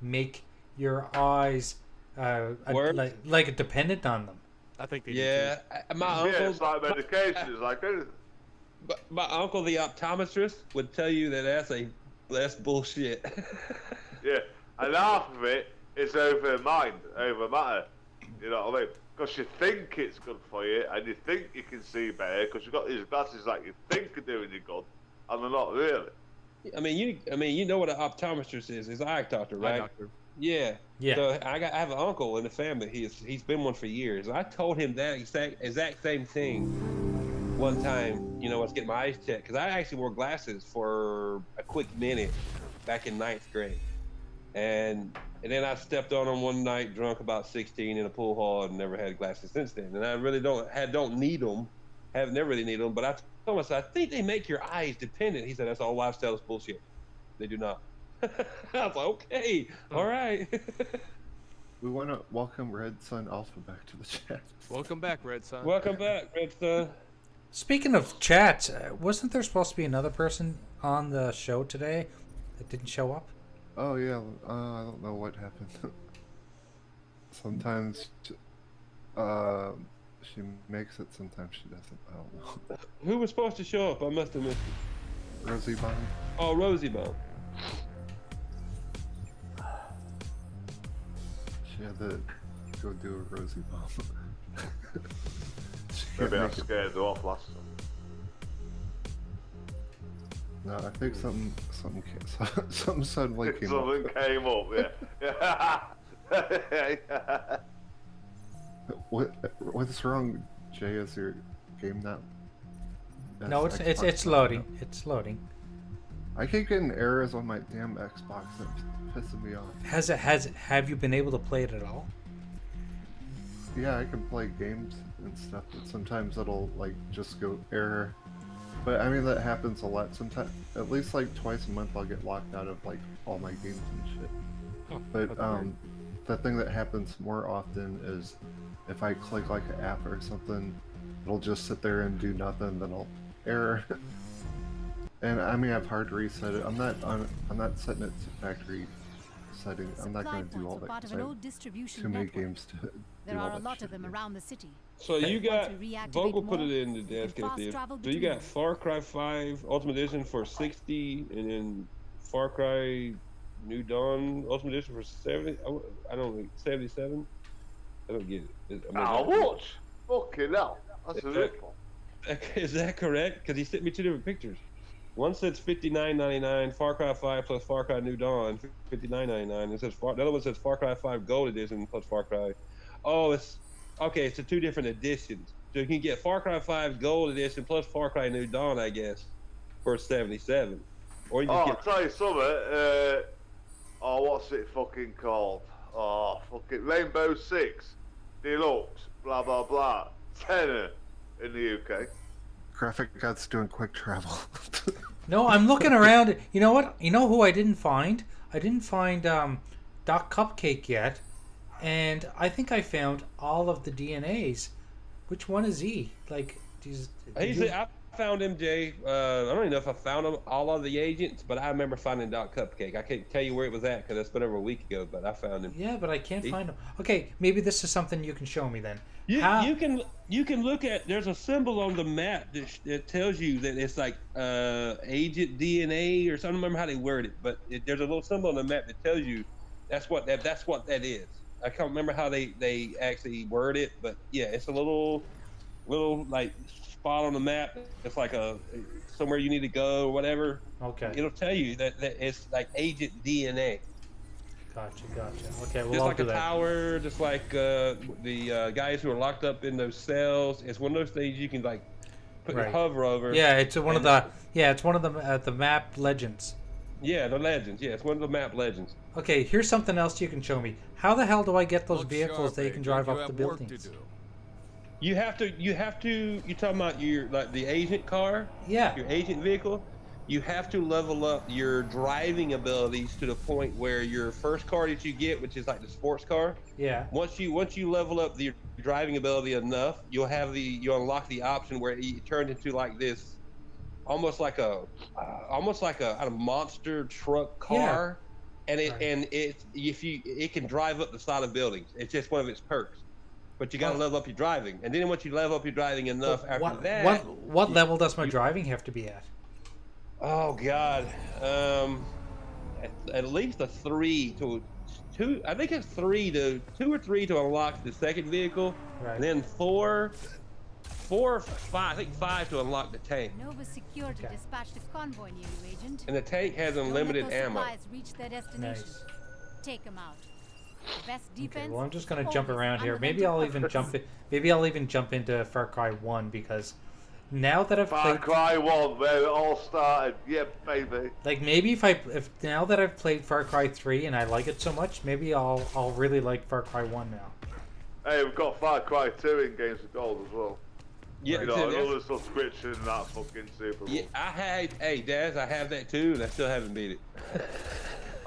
make your eyes like dependent on them. I think they do. Yeah, my uncle. Yeah, it's like medication. It's like anything. But my uncle, the optometrist, would tell you that that's bullshit. Yeah, and half of it is over mind, over matter. You know what I mean? Because you think it's good for you, and you think you can see better, because you've got these glasses that you think are doing you good, and they're not really. I mean, you know what an optometrist is? He's an eye doctor, right? Eye doctor. Yeah. Yeah. So I have an uncle in the family. He's been one for years. I told him that exact same thing one time. You know, I was getting my eyes checked because I actually wore glasses for a quick minute back in 9th grade, and then I stepped on them one night drunk, about 16, in a pool hall, and never had glasses since then. And I really don't need them. Have never really needed them. But I told myself, I think they make your eyes dependent. He said, that's all lifestyle is bullshit. They do not. I was like, okay, all right. We want to welcome Red Sun Alpha back to the chat. Welcome back, Red Sun. Welcome back, Red Sun. Speaking of chats, wasn't there supposed to be another person on the show today that didn't show up? Oh yeah, I don't know what happened. Sometimes she makes it, sometimes she doesn't. I don't know. Who was supposed to show up? I must have missed it. Rosie Bond. Oh, Rosie Bone. She had to go do a Rosie Bomb. Maybe I scared her off last time. No, I think something suddenly came up. Something came up, yeah. What's wrong, Jay? Is your game not? No, it's loading. It's loading. I keep getting errors on my damn Xbox. That's pissing me off. Have you been able to play it at all? Yeah, I can play games and stuff, but sometimes it'll like just go error. But I mean that happens a lot. Sometimes, at least like twice a month, I'll get locked out of like all my games and shit. Oh, but the thing that happens more often is if I click like an app or something, it'll just sit there and do nothing. Then I'll error. And I may have hard to reset it. I'm not setting it to factory settings. I'm not going to do all that because I have too many games to do There all are a that lot shit of them here. around the city. So you got reactivate Vogel put more, it in the desk fast at the travel So you got between Far Cry 5 Ultimate Edition for 60, and then Far Cry New Dawn Ultimate Edition for 70. I don't know, 77. I don't get it. How much? Fucking hell, that's a rip-off. Is that correct? Because he sent me two different pictures. One says $59.99, Far Cry 5 plus Far Cry New Dawn, $59.99. It says the other one says Far Cry 5 Gold Edition plus Far Cry. Oh, it's okay. It's the two different editions. So you can get Far Cry 5 Gold Edition plus Far Cry New Dawn, I guess, for $77. Or you just I'll tell you something. What's it fucking called? Oh, fucking Rainbow Six Deluxe. Blah blah blah. Tenner. in the UK. Graphic God's doing quick travel. No, I'm looking around. You know what? You know who I didn't find? I didn't find Doc Cupcake yet, and I think I found all of the DNAs. Which one is he? Like, I found MJ. I don't even know if I found them, all of the agents, but I remember finding Doc Cupcake. I can't tell you where it was at because that's been over a week ago, but I found him. Yeah, but I can't find him. Okay, maybe this is something you can show me then. You can look at, there's a symbol on the map that tells you that it's like agent DNA or something. I don't remember how they word it, but there's a little symbol on the map that tells you that's what that is. I can't remember how they actually word it, but yeah, it's a little like spot on the map. It's like somewhere you need to go or whatever. Okay. It'll tell you that it's like agent DNA. Gotcha. Okay, well, Just I'll like do a that. tower, just like the guys who are locked up in those cells. It's one of those things you can like put your hover over. Yeah, it's one of the map legends. Yeah, the legends. Yeah, it's one of the map legends. Okay, here's something else you can show me. How the hell do I get those Look vehicles sharp, that you can Agent. drive You up the have work to buildings? do. You have to. You talking about the agent car? Yeah. Your agent vehicle. You have to level up your driving abilities to the point where your first car that you get, which is like the sports car. Yeah. Once you level up your driving ability enough, you'll unlock the option where it turns into like this, almost like a monster truck car, and it can drive up the side of buildings. It's just one of its perks. But you got to level up your driving, and then once you level up your driving enough, what level does my driving have to be at? Oh God, at least a 3 to 2. I think it's 2 or 3 to unlock the second vehicle, and then 4 or 5. I think 5 to unlock the tank. Nova Security dispatched a convoy near you, Agent. And the tank has unlimited ammo. Reach their destination. Nice. Take them out. The best defense. Okay, well, I'm just gonna jump around here. Maybe I'll even jump into Far Cry 1 because now that I've Far played Cry 1, where it all started. Yeah, baby. Like maybe if now that I've played Far Cry 3 and I like it so much, maybe I'll really like Far Cry 1 now. Hey, we've got Far Cry 2 in Games of Gold as well. Yeah, you know, another subscription and that's fucking super. Yeah, hey Daz, I have that too, and I still haven't beat it.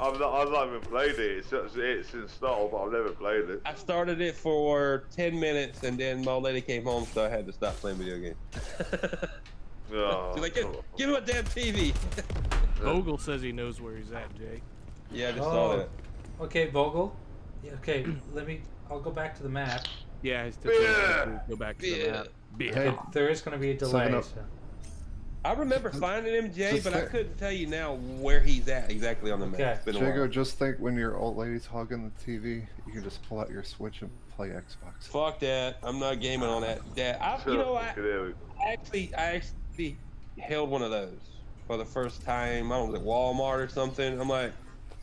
I've not even played it. It's installed, but I've never played it. I started it for 10 minutes, and then my old lady came home, so I had to stop playing video games. Oh, She's like, give him a damn TV. Vogel says he knows where he's at, Jay. Yeah, I just saw that. Okay, Vogel. Yeah, okay, I'll go back to the map. Yeah, he's to go back to the map. Okay, there is going to be a delay. So. I remember finding him, Jay, but I couldn't tell you now where he's at exactly on the map. It's been a Jago, while. just think when your old lady's hogging the TV, you can just pull out your Switch and play Xbox. Fuck that. I'm not gaming on that. I actually held one of those for the first time. I don't know, at Walmart or something. I'm like,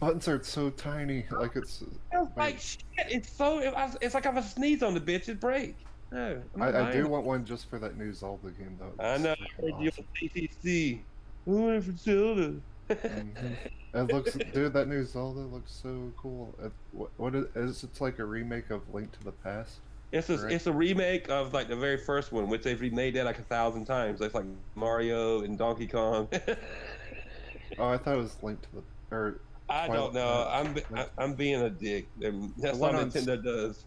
buttons are so tiny, like it's like shit. It's like if I sneeze on the bitch, it break. No, I do want one just for that new Zelda game though. I know. I heard you on TTC. I went for Zelda. It looks, dude, that new Zelda looks so cool. What is it's like a remake of Link to the Past? It's a remake of like the very first one, which they've remade that like 1,000 times. It's like Mario and Donkey Kong. Oh, I thought it was Link to the I don't know. I'm being a dick. That's what Nintendo does.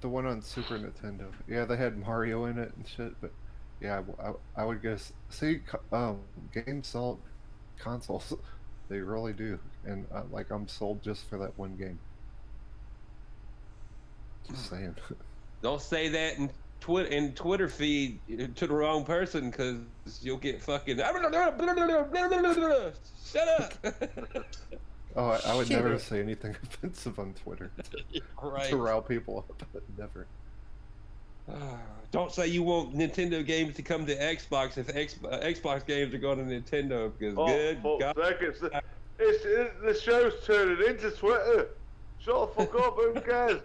The one on Super Nintendo. Yeah, they had Mario in it and shit, but yeah, I would guess. See, games sell consoles. They really do, and like I'm sold just for that one game. Just saying. Don't say that in Twitter feed to the wrong person, because you'll get fucking. Shut up. Oh, I would never say anything offensive on Twitter to rile people up. Never. Don't say you want Nintendo games to come to Xbox if Xbox games are going to Nintendo, because the show's turning into Twitter. Shut the fuck up, who cares?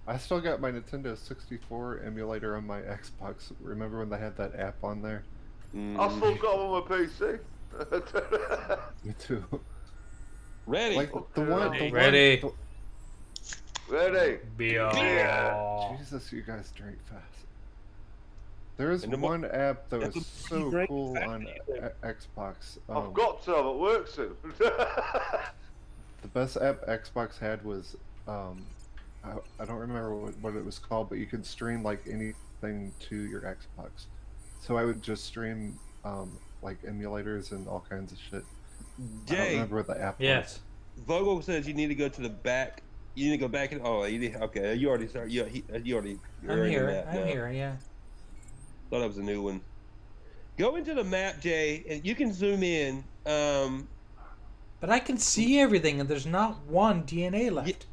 I still got my Nintendo 64 emulator on my Xbox. Remember when they had that app on there? I still got them on my PC. Me too. Ready. Like Ready. Ready. Beer. Jesus, you guys drink fast. There's one app that was so cool on Xbox. I've got to have it work soon. The best app Xbox had was, I don't remember what it was called, but you could stream like anything to your Xbox. So I would just stream like emulators and all kinds of shit. Jay, I don't remember what the app Yes. Vogel says you need to go to the back. You need to go back and you did, okay. You already started. You already. I'm here. I'm here. Yeah. Thought that was a new one. Go into the map, Jay, and you can zoom in. But I can see everything, and there's not one DNA left.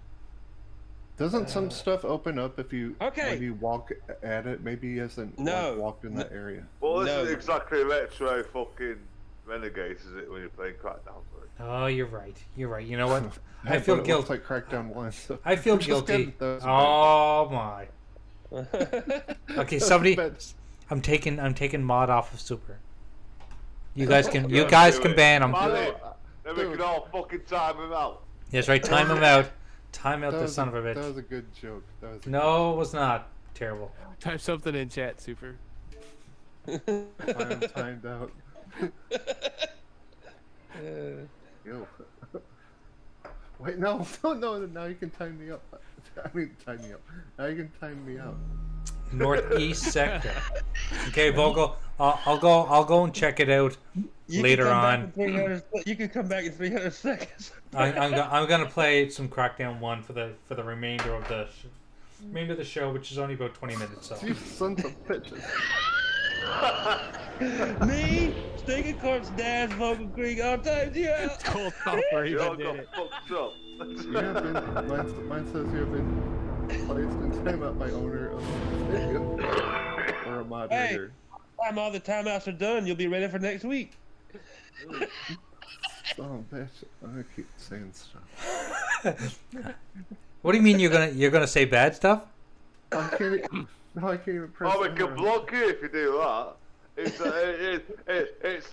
Doesn't some stuff open up if you when you walk at it? Maybe he hasn't walked in that area. Well, this is exactly Retro fucking Renegades, is it, when you're playing Crackdown 3? Oh, you're right. You're right. You know what? I feel guilty. Like Crackdown 1. So I feel guilty. Oh my. Okay, somebody. I'm taking mod off of Super. You guys can ban him. Then we can all fucking time him out. That's right. Time him out. Time out the son of a bitch. That was a good joke. No, it was not. Terrible. Type something in chat, Super. I'm timed out. Yo. Wait, no. Now you can time me up. I mean, time me up. Now you can time me out. Northeast sector. Okay, Vogel. I'll go and check it out later on. You can come back in 300 seconds. I'm gonna play some Crackdown 1 for the remainder of the show, which is only about 20 minutes. So. You sons of bitches. Me, Stinking Corpse, Daz, Vogel Creek, all times you out. Cold Thumper even did it. Mine says you have been placed in timeout by owner of the video or a moderator. Hey, time all the timeouts are done, you'll be ready for next week. Oh, bitch! I'm gonna keep saying stuff. What do you mean you're gonna say bad stuff? I can't even press. Oh, we can block you if you do that. It's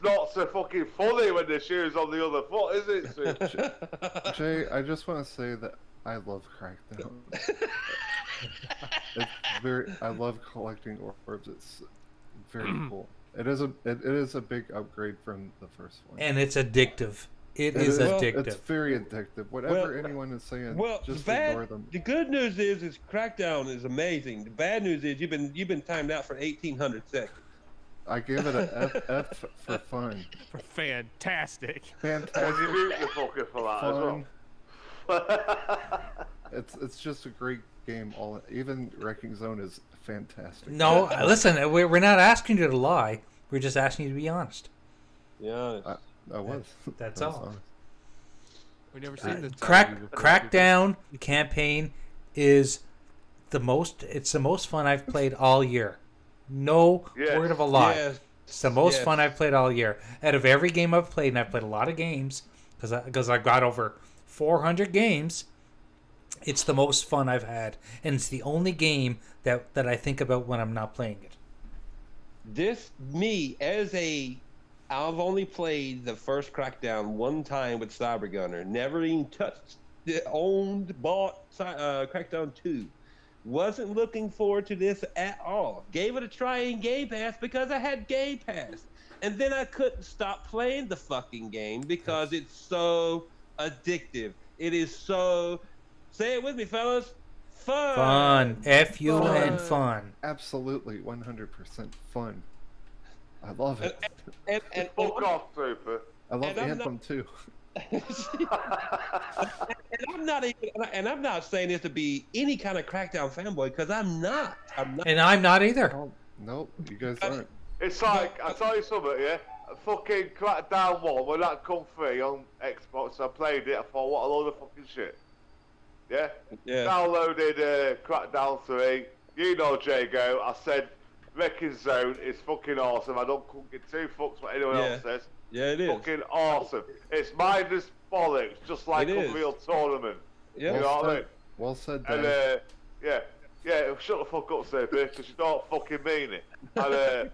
not so fucking funny when the shoe's on the other foot, is it? Jay, I just want to say that I love Crackdown. I love collecting orbs. It's very cool. It is a big upgrade from the first one. And it's addictive. It is addictive. It's very addictive. Whatever anyone is saying, just ignore them. The good news is Crackdown is amazing. The bad news is you've been timed out for 1,800 seconds. I gave it an F for fun. For fantastic. Fantastic. You mute the fucker for that as well. It's just a great game. Even Wrecking Zone is fantastic. No, listen, we're not asking you to lie. We're just asking you to be honest. Yeah, I was. That's all. Honest. We never seen the Crackdown campaign is the most fun I've played all year. No word of a lie. Yes. It's the most fun I've played all year. Out of every game I've played, and I've played a lot of games because I've got over 400 games. It's the most fun I've had, and it's the only game that I think about when I'm not playing it. I've only played the first Crackdown one time with Cybergunner. Never even touched, bought Crackdown 2. Wasn't looking forward to this at all. Gave it a try in Game Pass because I had Game Pass. And then I couldn't stop playing the fucking game because it's so addictive. It is so, say it with me, fellas, fun. Fun. F-U-N, fun. Absolutely, 100% fun. I love it. And fuck off, Super. I love Anthem too. and I'm not saying this to be any kind of Crackdown fanboy because I'm not. And I'm not either. Oh, nope, you guys aren't. It's like, I'll tell you something, yeah? Fucking Crackdown 1, when that come free on Xbox, I played it, I thought, what a load of fucking shit. Yeah? Downloaded Crackdown 3, you know, Jago, I said, Wrecking Zone is fucking awesome, I don't give two fucks what anyone else says. Yeah, it is. Fucking awesome. It's mindless bollocks, just like Unreal Tournament. Yeah. You know what I mean? Well said, and shut the fuck up, Sophie, because you don't fucking mean it. And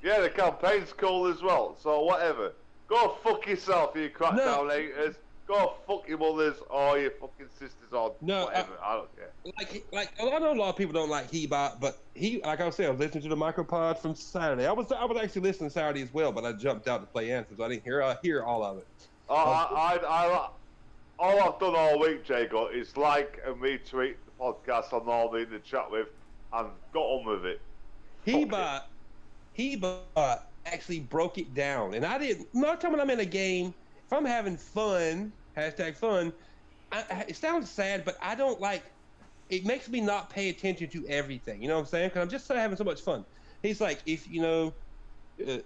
yeah, the campaign's cool as well. So whatever. Go fuck yourself, you Crackdown haters. Go fuck your mothers or your fucking sisters or whatever. I don't care. Like I know a lot of people don't like Hebot, but like I was saying, I was listening to the micropod from Saturday. I was actually listening Saturday as well, but I jumped out to play Anthem, so I didn't hear all of it. All I've done all week, Jago, is like and retweet the podcast I'm normally in the chat with, and got on with it. Hebot actually broke it down, and I didn't. Not time when I'm in a game, if I'm having fun, #fun. It sounds sad, but I don't like. It makes me not pay attention to everything. You know what I'm saying? Because I'm just having so much fun. He's like, if you know,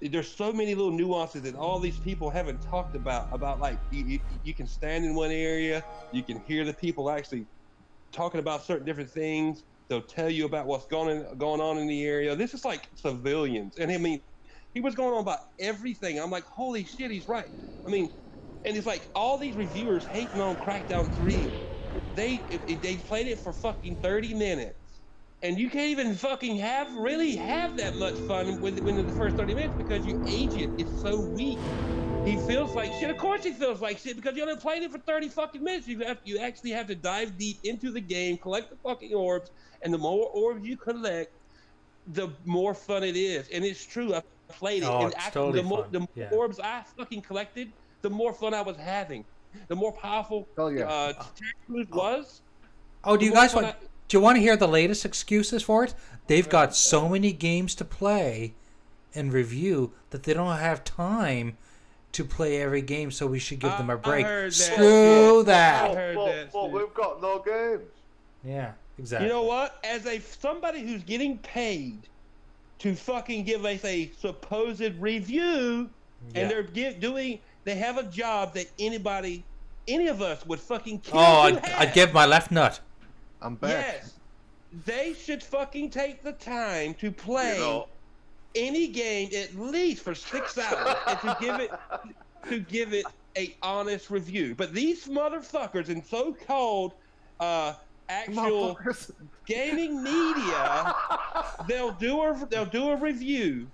there's so many little nuances that all these people haven't talked about. About like you can stand in one area, you can hear the people actually talking about certain different things. They'll tell you about what's going on in the area. This is like civilians, and I mean, he was going on about everything. I'm like, holy shit, he's right. I mean, and it's like all these reviewers hating on Crackdown 3. They played it for fucking 30 minutes, and you can't even fucking really have that much fun within the first 30 minutes because you age it. It's so weak. He feels like shit. Of course he feels like shit because you only played it for 30 fucking minutes. You actually have to dive deep into the game, collect the fucking orbs, and the more orbs you collect, the more fun it is. And it's true. I played it, and totally the more orbs I fucking collected, the more fun I was having. The more powerful was. Oh, do you guys want? Do you want to hear the latest excuses for it? They've got so many games to play and review that they don't have time to play every game, so we should give them a break. Screw that. But we've got no games. Yeah, exactly. You know what? As somebody who's getting paid to fucking give us a supposed review, and they have a job that any of us would fucking kill. Oh, I'd give my left nut. I'm back. Yes, they should fucking take the time to play any game at least for 6 hours and to give it a honest review. But these motherfuckers in so-called actual gaming media, they'll do a review.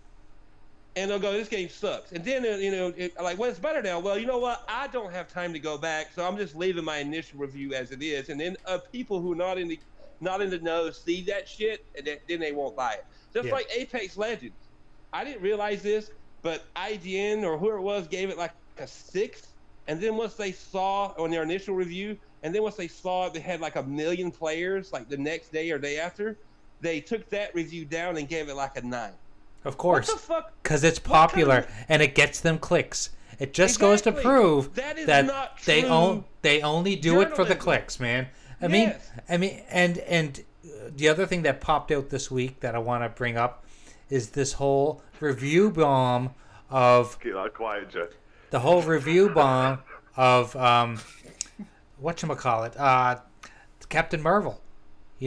And they'll go, this game sucks. And then, well, it's better now. Well, you know what? I don't have time to go back, so I'm just leaving my initial review as it is. And then people who are not in the know see that shit, and then they won't buy it. Just like Apex Legends. I didn't realize this, but IGN or whoever it was gave it like a 6. And then once they saw on their initial review, and then once they saw it, they had like 1 million players like the next day or day after, they took that review down and gave it like a 9. Of course, because it's popular and it gets them clicks. It just goes to prove that they only do it for the clicks, man. I mean, and the other thing that popped out this week that I want to bring up is this whole review bomb of keep that quiet, Jeff. The whole review bomb of whatchamacallit, Captain Marvel,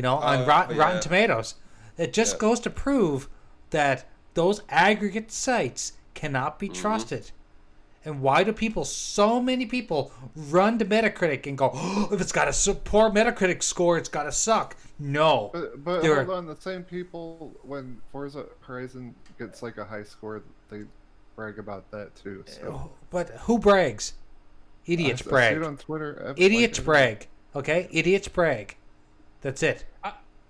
on Rotten Tomatoes. It just goes to prove that those aggregate sites cannot be trusted. And why do so many people run to Metacritic and go, oh, if it's got a poor Metacritic score, it's got to suck? No. But hold on, the same people, when Forza Horizon gets like a high score, they brag about that too. So. But who brags? Idiots brag. I see it on Twitter. Idiots brag. Okay? Idiots brag. That's it.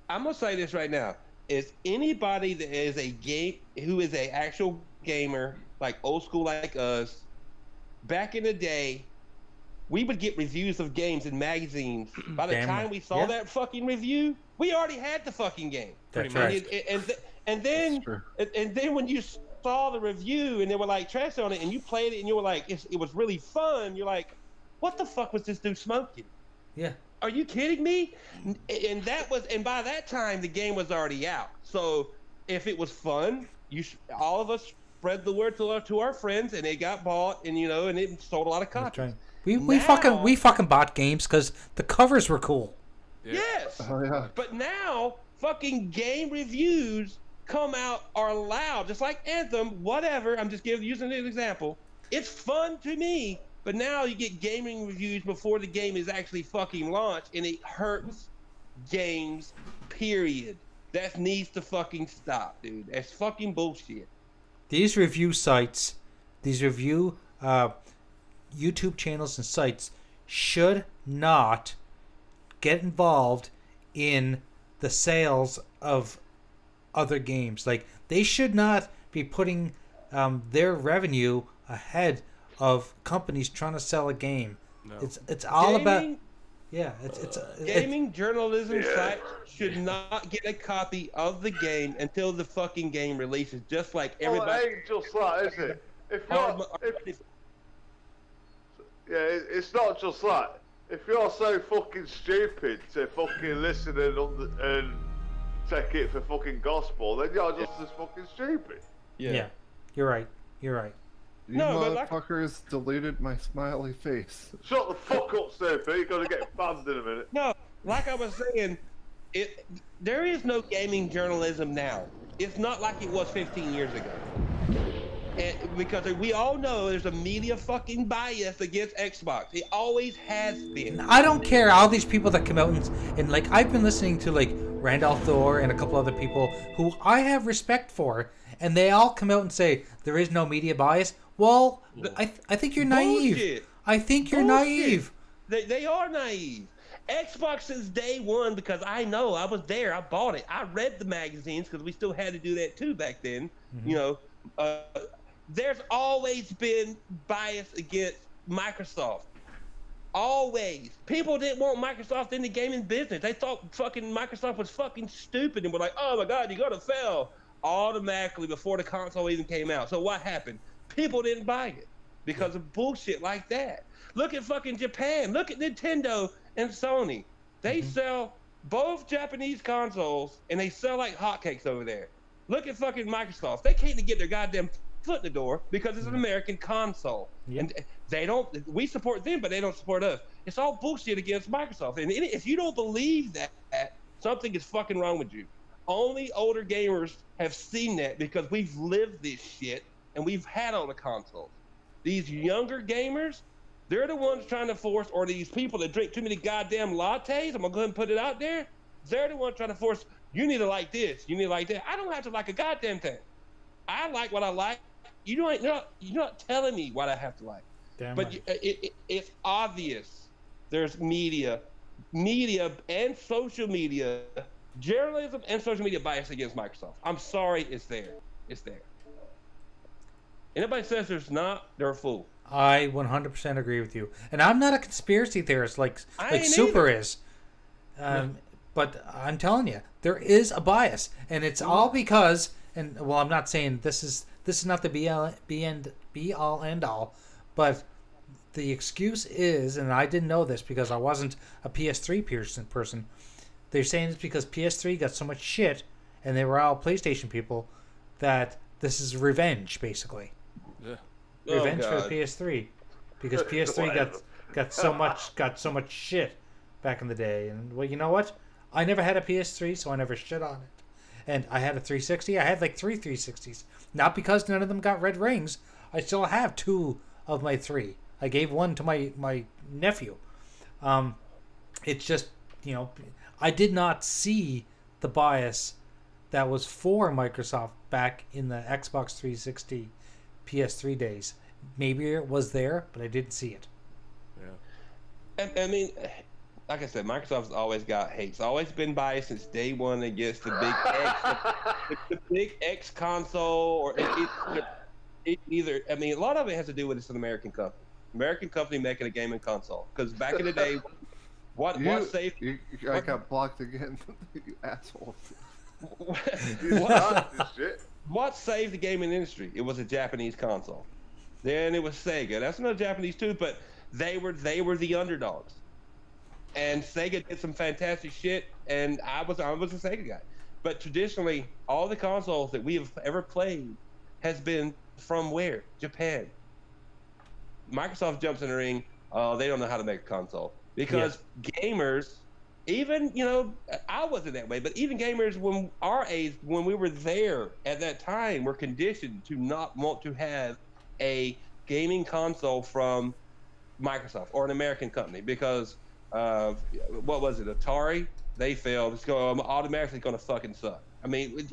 I'm going to say this right now. Is anybody that is who is a actual gamer, like old school like us, back in the day, we would get reviews of games in magazines. By the time we saw that fucking review, we already had the fucking game. That's right. And then when you saw the review and they were like trash on it, and you played it and you were like, it was really fun. You're like, what the fuck was this dude smoking? Yeah. Are you kidding me? And by that time the game was already out. So if it was fun, all of us spread the word to our friends, and it got bought, and and it sold a lot of copies. Right. We fucking bought games because the covers were cool. Yeah. Yes. Oh yeah. But now fucking game reviews are allowed, just like Anthem, whatever. I'm just using an example. It's fun to me. But now you get gaming reviews before the game is actually fucking launched, and it hurts games, period. That needs to fucking stop, dude. That's fucking bullshit. These review sites, YouTube channels and sites should not get involved in the sales of other games. Like, they should not be putting their revenue ahead of companies trying to sell a game. No. It's all about gaming journalism sites should not get a copy of the game until the fucking game releases, just like everybody. Well, it ain't just that, is it? It's not just that. If you're so fucking stupid to fucking listen and take it for fucking gospel, then you're just as fucking stupid. Yeah. You're right. You motherfuckers deleted my smiley face. Shut the fuck up, Sophie. You're gonna get banned in a minute. No, like I was saying, there is no gaming journalism now. It's not like it was 15 years ago. Because we all know there's a media fucking bias against Xbox. It always has been. I don't care. All these people that come out and like, I've been listening to like Randolph Thor and a couple other people who I have respect for, and they all come out and say there is no media bias. Well, I think you're naive. Bullshit. I think you're naive. They are naive. Xbox since day one, because I know I was there. I bought it. I read the magazines because we still had to do that too back then. Mm-hmm. You know, there's always been bias against Microsoft. Always. People didn't want Microsoft in the gaming business. They thought fucking Microsoft was fucking stupid and were like, oh my God, you're gonna fail automatically before the console even came out. So what happened? People didn't buy it because of bullshit like that. Look at fucking Japan. Look at Nintendo and Sony. They sell both Japanese consoles and they sell like hotcakes over there. Look at fucking Microsoft. They can't even get their goddamn foot in the door because it's an American console. And they don't, we support them, but they don't support us. It's all bullshit against Microsoft. And if you don't believe that, something is fucking wrong with you. Only older gamers have seen that because we've lived this shit and we've had all the consoles. These younger gamers, they're the ones trying to force, or these people that drink too many goddamn lattes, I'm gonna go ahead and put it out there, they're the ones trying to force, you need to like this, you need to like that. I don't have to like a goddamn thing. I like what I like. You're not telling me what I have to like. Damn but right. It's obvious. There's media and social media, journalism and social media bias against Microsoft. I'm sorry, it's there. It's there. Anybody says there's not, they're a fool. I 100% agree with you. And I'm not a conspiracy theorist like Super is. But I'm telling you, there is a bias. And it's all because, and well, I'm not saying this is not the be all end all, but the excuse is, and I didn't know this because I wasn't a PS3 person, they're saying it's because PS3 got so much shit and they were all PlayStation people that this is revenge, basically. Yeah. Revenge for the PS3, because PS3 got so much shit back in the day. And well, you know what? I never had a PS3, so I never shit on it. And I had a 360. I had like 3 360s. Not because none of them got red rings. I still have 2 of my 3. I gave one to my nephew. It's just, you know, I did not see the bias that was for Microsoft back in the Xbox 360 PS3 days. Maybe it was there, but I didn't see it. Yeah. I mean, like I said, Microsoft's always got hate. It's always been biased since day one against the big X, the big X console, or either. I mean, a lot of it has to do with it's an American company. American company making a gaming console. Because back in the day, what saved? I got blocked again, you asshole. What saved the gaming industry? It was a Japanese console. Then it was Sega. That's another Japanese too, but they were the underdogs. And Sega did some fantastic shit, and I was a Sega guy. But traditionally, all the consoles that we have ever played has been from where? Japan. Microsoft jumps in the ring. They don't know how to make a console because gamers. Even, you know, I wasn't that way, but even gamers when our age, when we were there at that time, were conditioned to not want to have a gaming console from Microsoft or an American company because what was it, Atari? They failed. It's automatically going to fucking suck. I mean,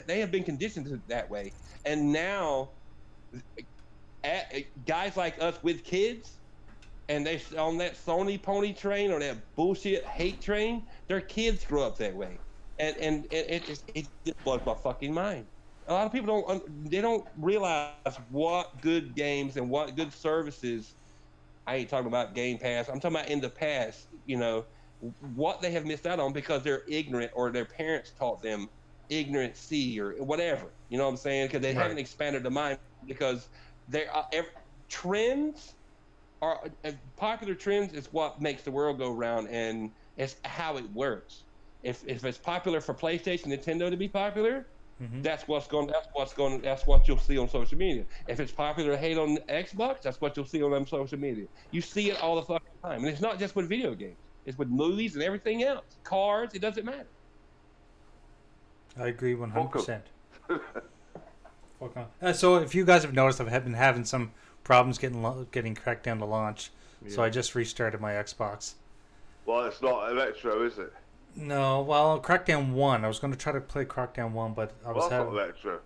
they have been conditioned that way, and now guys like us with kids, and they on that Sony pony train or that bullshit hate train. Their kids grow up that way, and it just blows my fucking mind. A lot of people don't realize what good games and what good services. I ain't talking about Game Pass. I'm talking about in the past. You know, what they have missed out on because they're ignorant or their parents taught them ignorancy or whatever. You know what I'm saying? Because they haven't expanded the mind because trends are popular trends is what makes the world go round, and it's how it works. If it's popular for PlayStation, Nintendo to be popular, that's what you'll see on social media. If it's popular to hate on Xbox, that's what you'll see on social media. You see it all the fucking time, and it's not just with video games. It's with movies and everything else. Cars, it doesn't matter. I agree 100%. So if you guys have noticed, I've been having some problems getting Crackdown to launch, so I just restarted my Xbox. Well, it's not Electro, is it? No, well, Crackdown 1. I was going to try to play Crackdown 1, but I was having... That's not Retro.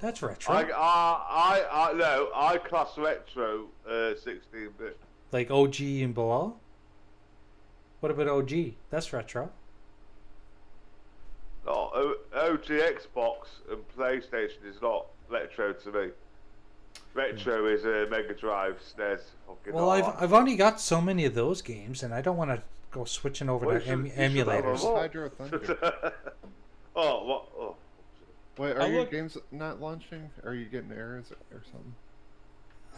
That's Retro. I class Retro 16-bit. Like OG and below? What about OG? That's Retro. No, OG Xbox and PlayStation is not Retro to me. Retro is a Mega Drive, SNES. Well, I've only got so many of those games, and I don't want to go switching over to emulators. Oh. Wait, are your games not launching? Are you getting errors or something?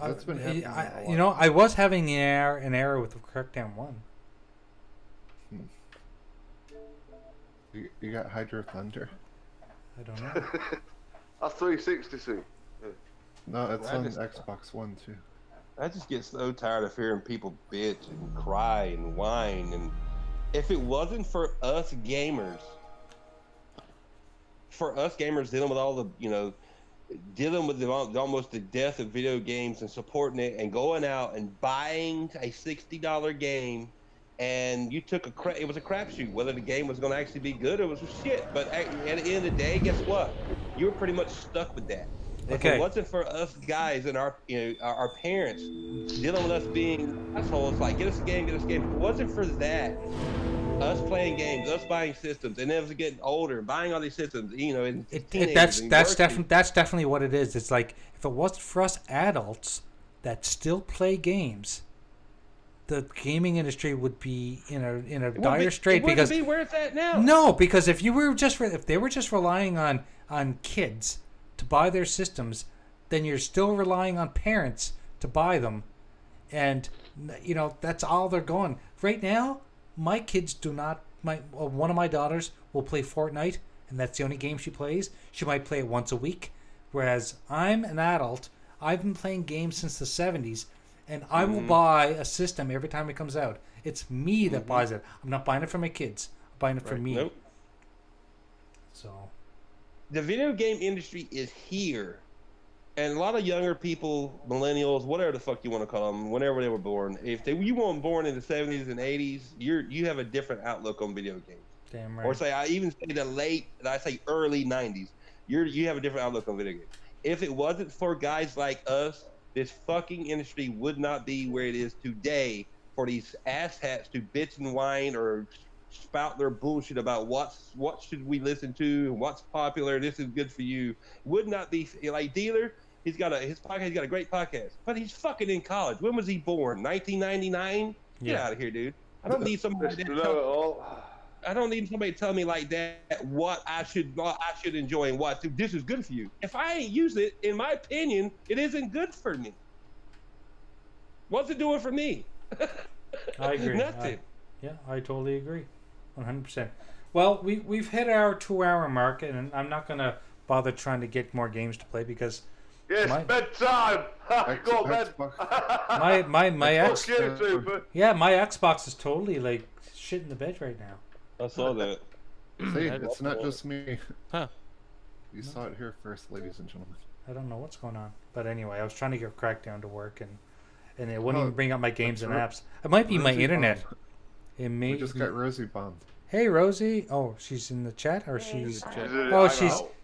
That's been happening a lot. I was having an error with Crackdown 1. You got Hydro Thunder? I don't know. That's 360, see. No, it's on Xbox One too. I just get so tired of hearing people bitch and cry and whine, and if it wasn't for us gamers dealing with all the, dealing with almost the death of video games and supporting it and going out and buying a $60 game, and you took it was a crapshoot whether the game was going to actually be good or was shit. But at the end of the day, guess what? You were pretty much stuck with that. If it wasn't for us guys and our parents dealing with us being assholes, like get us a game. If it wasn't for that, us playing games, us buying systems, and then us getting older, buying all these systems, that's definitely what it is. It's like if it wasn't for us adults that still play games, the gaming industry would be in a dire strait because be where it's at now. No, because if they were just relying on kids to buy their systems, then you're still relying on parents to buy them, and that's all they're going right now. My kids do not. One of my daughters will play Fortnite, and that's the only game she plays. She might play it once a week, whereas I'm an adult. I've been playing games since the 70s, and I will buy a system every time it comes out. It's me that buys it. I'm not buying it for my kids. I'm buying it for me. Nope. So the video game industry is here, and a lot of younger people, millennials, whatever the fuck you want to call them, whenever they were born, you weren't born in the 70s and 80s, you have a different outlook on video games. Damn right. Or I even say early 90s, you have a different outlook on video games. If it wasn't for guys like us, this fucking industry would not be where it is today for these asshats to bitch and whine or spout their bullshit about what should we listen to, what's popular, this is good for you. Would not be like Dealer. He's got a great podcast, but he's fucking in college. When was he born? 1999. Get out of here, dude. I don't need somebody to tell me like that what I should enjoy and what this is good for you. If I ain't use it, in my opinion, it isn't good for me. What's it doing for me? I agree. Nothing. I totally agree. 100%. Well, we've hit our 2-hour mark, and I'm not gonna bother trying to get more games to play because bedtime. Go bed. my Xbox is totally like shit in the bed right now. I saw that. See, it's not just me. Huh? You saw it here first, ladies and gentlemen. I don't know what's going on, but anyway, I was trying to get Crackdown to work, and it wouldn't even bring up my games and apps. It might be my internet. It may. We just got Rosie bombed. Hey, Rosie. Oh, she's in the chat, or she's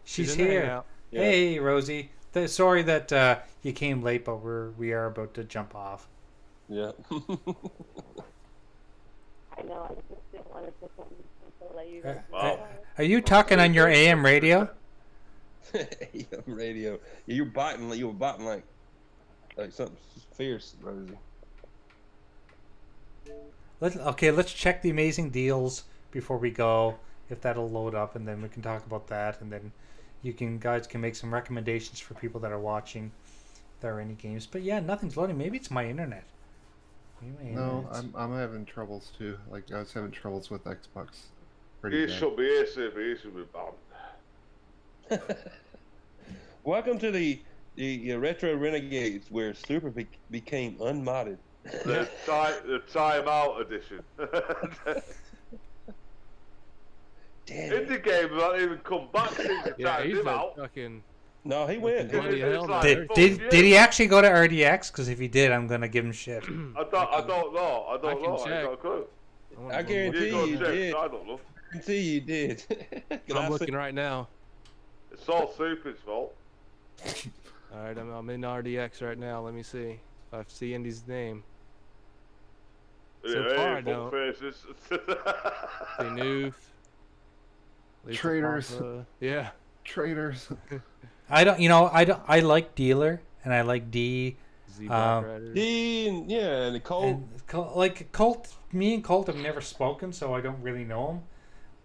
she's here. Yeah. Hey, Rosie. Sorry that you came late, but we are about to jump off. Yeah. I know, I just didn't want to let you guys Are you talking on your AM radio? AM radio. Yeah, you were biting like something fierce, Rosie. Let's check the amazing deals before we go, if that'll load up, and then we can talk about that, and then guys can make some recommendations for people that are watching if there are any games. But yeah, nothing's loading. Maybe it's my internet. No, I'm having troubles too. Like I was having troubles with Xbox. You should be here, sir. You should be banned. Welcome to the Retro Renegades, where Super became unmodded. The timeout edition. Damn. Indie game not even come back since you timed him out. Fucking... No, he went. Did he actually go to RDX? Because if he did, I'm gonna give him shit. I don't know. I don't know. I got a clue. I guarantee you did. I don't know. I guarantee you did. I'm looking right now. It's all Super's fault. Alright, I'm in RDX right now. Let me see if I see Indy's name. So far, I don't. Noof. Traitors. Yeah. Traitors. I like Dealer and I like D. D, and the Colt. Like Colt, me and Colt have never spoken, so I don't really know him.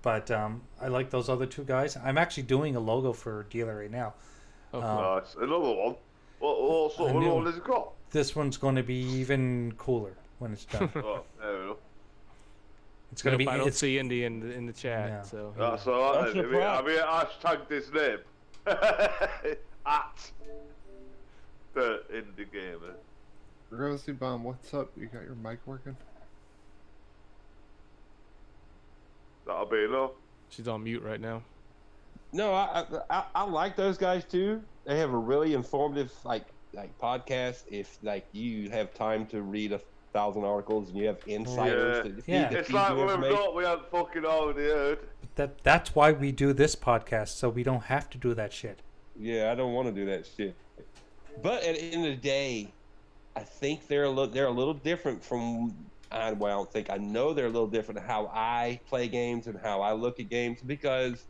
But I like those other two guys. I'm actually doing a logo for Dealer right now. Nice. Another one. What sort of one has it got? This one's going to be even cooler when it's done. Oh, there we go. It's going to be. I don't see Indy in the chat, Yeah. so. That's alright. I mean, hashtag this name at the Indie Gamer. Rosie Bomb, what's up? You got your mic working? That'll be enough. She's on mute right now. No, I like those guys too. They have a really informative like podcast. If like you have time to read 1,000 articles and you have insiders. It's like what we've got. We haven't fucking already heard. That's why we do this podcast, so we don't have to do that shit. Yeah, I don't want to do that shit. But at the end of the day, I think they're a little different from. I know they're a little different how I play games and how I look at games, because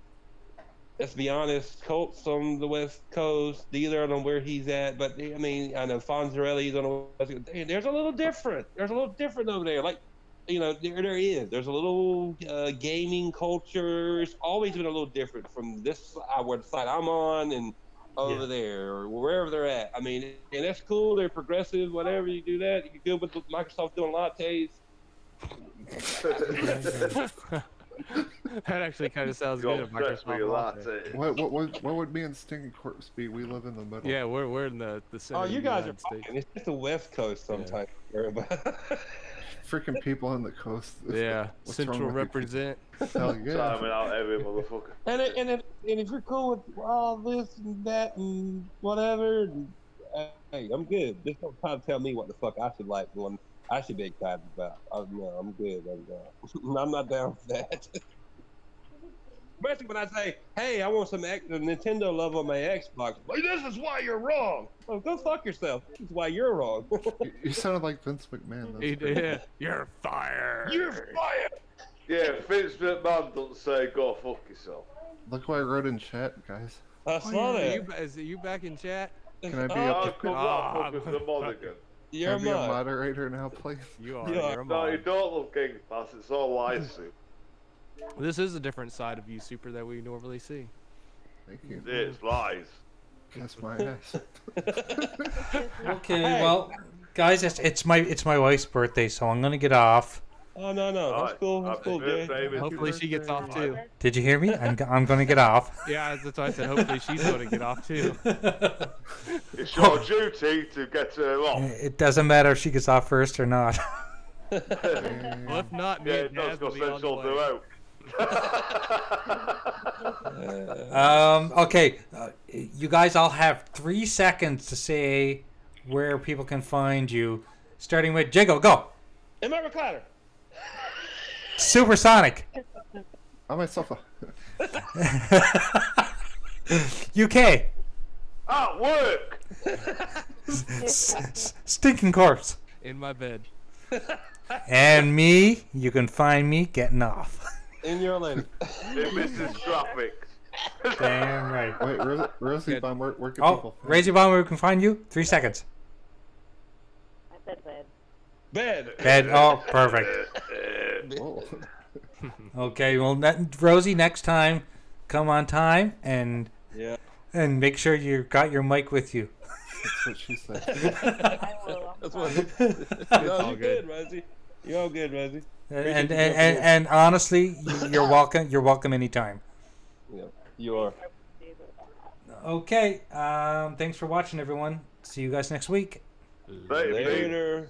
let's be honest, Colt's on the West Coast, Dealer, I don't know where he's at, but I mean, I know Fonzarelli's on the West Coast. There's a little different. There's a little different over there. Like, you know, there is. There's a little gaming culture. It's always been a little different from this where the side I'm on and over there or wherever they're at. I mean, and that's cool. They're progressive, whatever. You do that. You're good with Microsoft doing lattes. That actually kind of sounds good. What would me and Stinking Corpse be? We live in the middle. Yeah, we're in the center. Oh, you guys are States. fine. It's just the West Coast sometimes. Yeah. Freaking people on the coast. Yeah, Central represent. Hell yeah. Timing out every motherfucker. And if you're cool with all this and that and whatever, hey, I'm good. Just don't try to tell me what the fuck I should like when I should be excited about. No, I'm good. I'm not down for that. Especially when I say, hey, I want some Nintendo love on my Xbox. Well, this is why you're wrong. Oh, go fuck yourself. This is why you're wrong. You sounded like Vince McMahon. He did. You're fired. You're fired. Yeah, Vince McMahon doesn't say go fuck yourself. Look what I wrote in chat, guys. I saw that. Is you back in chat? Can I be the mod again? You're a moderator now, please? You are. No, you don't love Game Pass. It's all lies. This is a different side of you, Super, that we normally see. Thank you. It's lies. Kiss my ass. Okay, well, guys, it's my wife's birthday, so I'm gonna get off. Oh no, that's cool. That's cool, Jay. Hopefully she gets off too. Did you hear me? I'm gonna get off. Yeah, that's why I said hopefully she's gonna get off too. It's your duty to get her off. It doesn't matter if she gets off first or not. Well, if not, me and Daz will be on the way. Okay, you guys all have 3 seconds to say where people can find you, starting with Jago. Go. In my recliner. Supersonic. On my sofa. UK. At work. Stinking Corpse. In my bed. And me, you can find me getting off. In your lane. In Mrs. Graphics. Damn right. Wait, Rosie Bomb, where can Oh, people find Raise your bomb where we can find you. 3 seconds. I said bed. Bed. Bed. Oh, perfect. Whoa. Okay, well, Rosie, next time, come on time and make sure you got your mic with you. That's what she said. I will. That's what. You're good, Rosie. You're all good, Rosie. And honestly, you're welcome. You're welcome anytime. Yeah, you are. Okay. Thanks for watching, everyone. See you guys next week. Later. Later.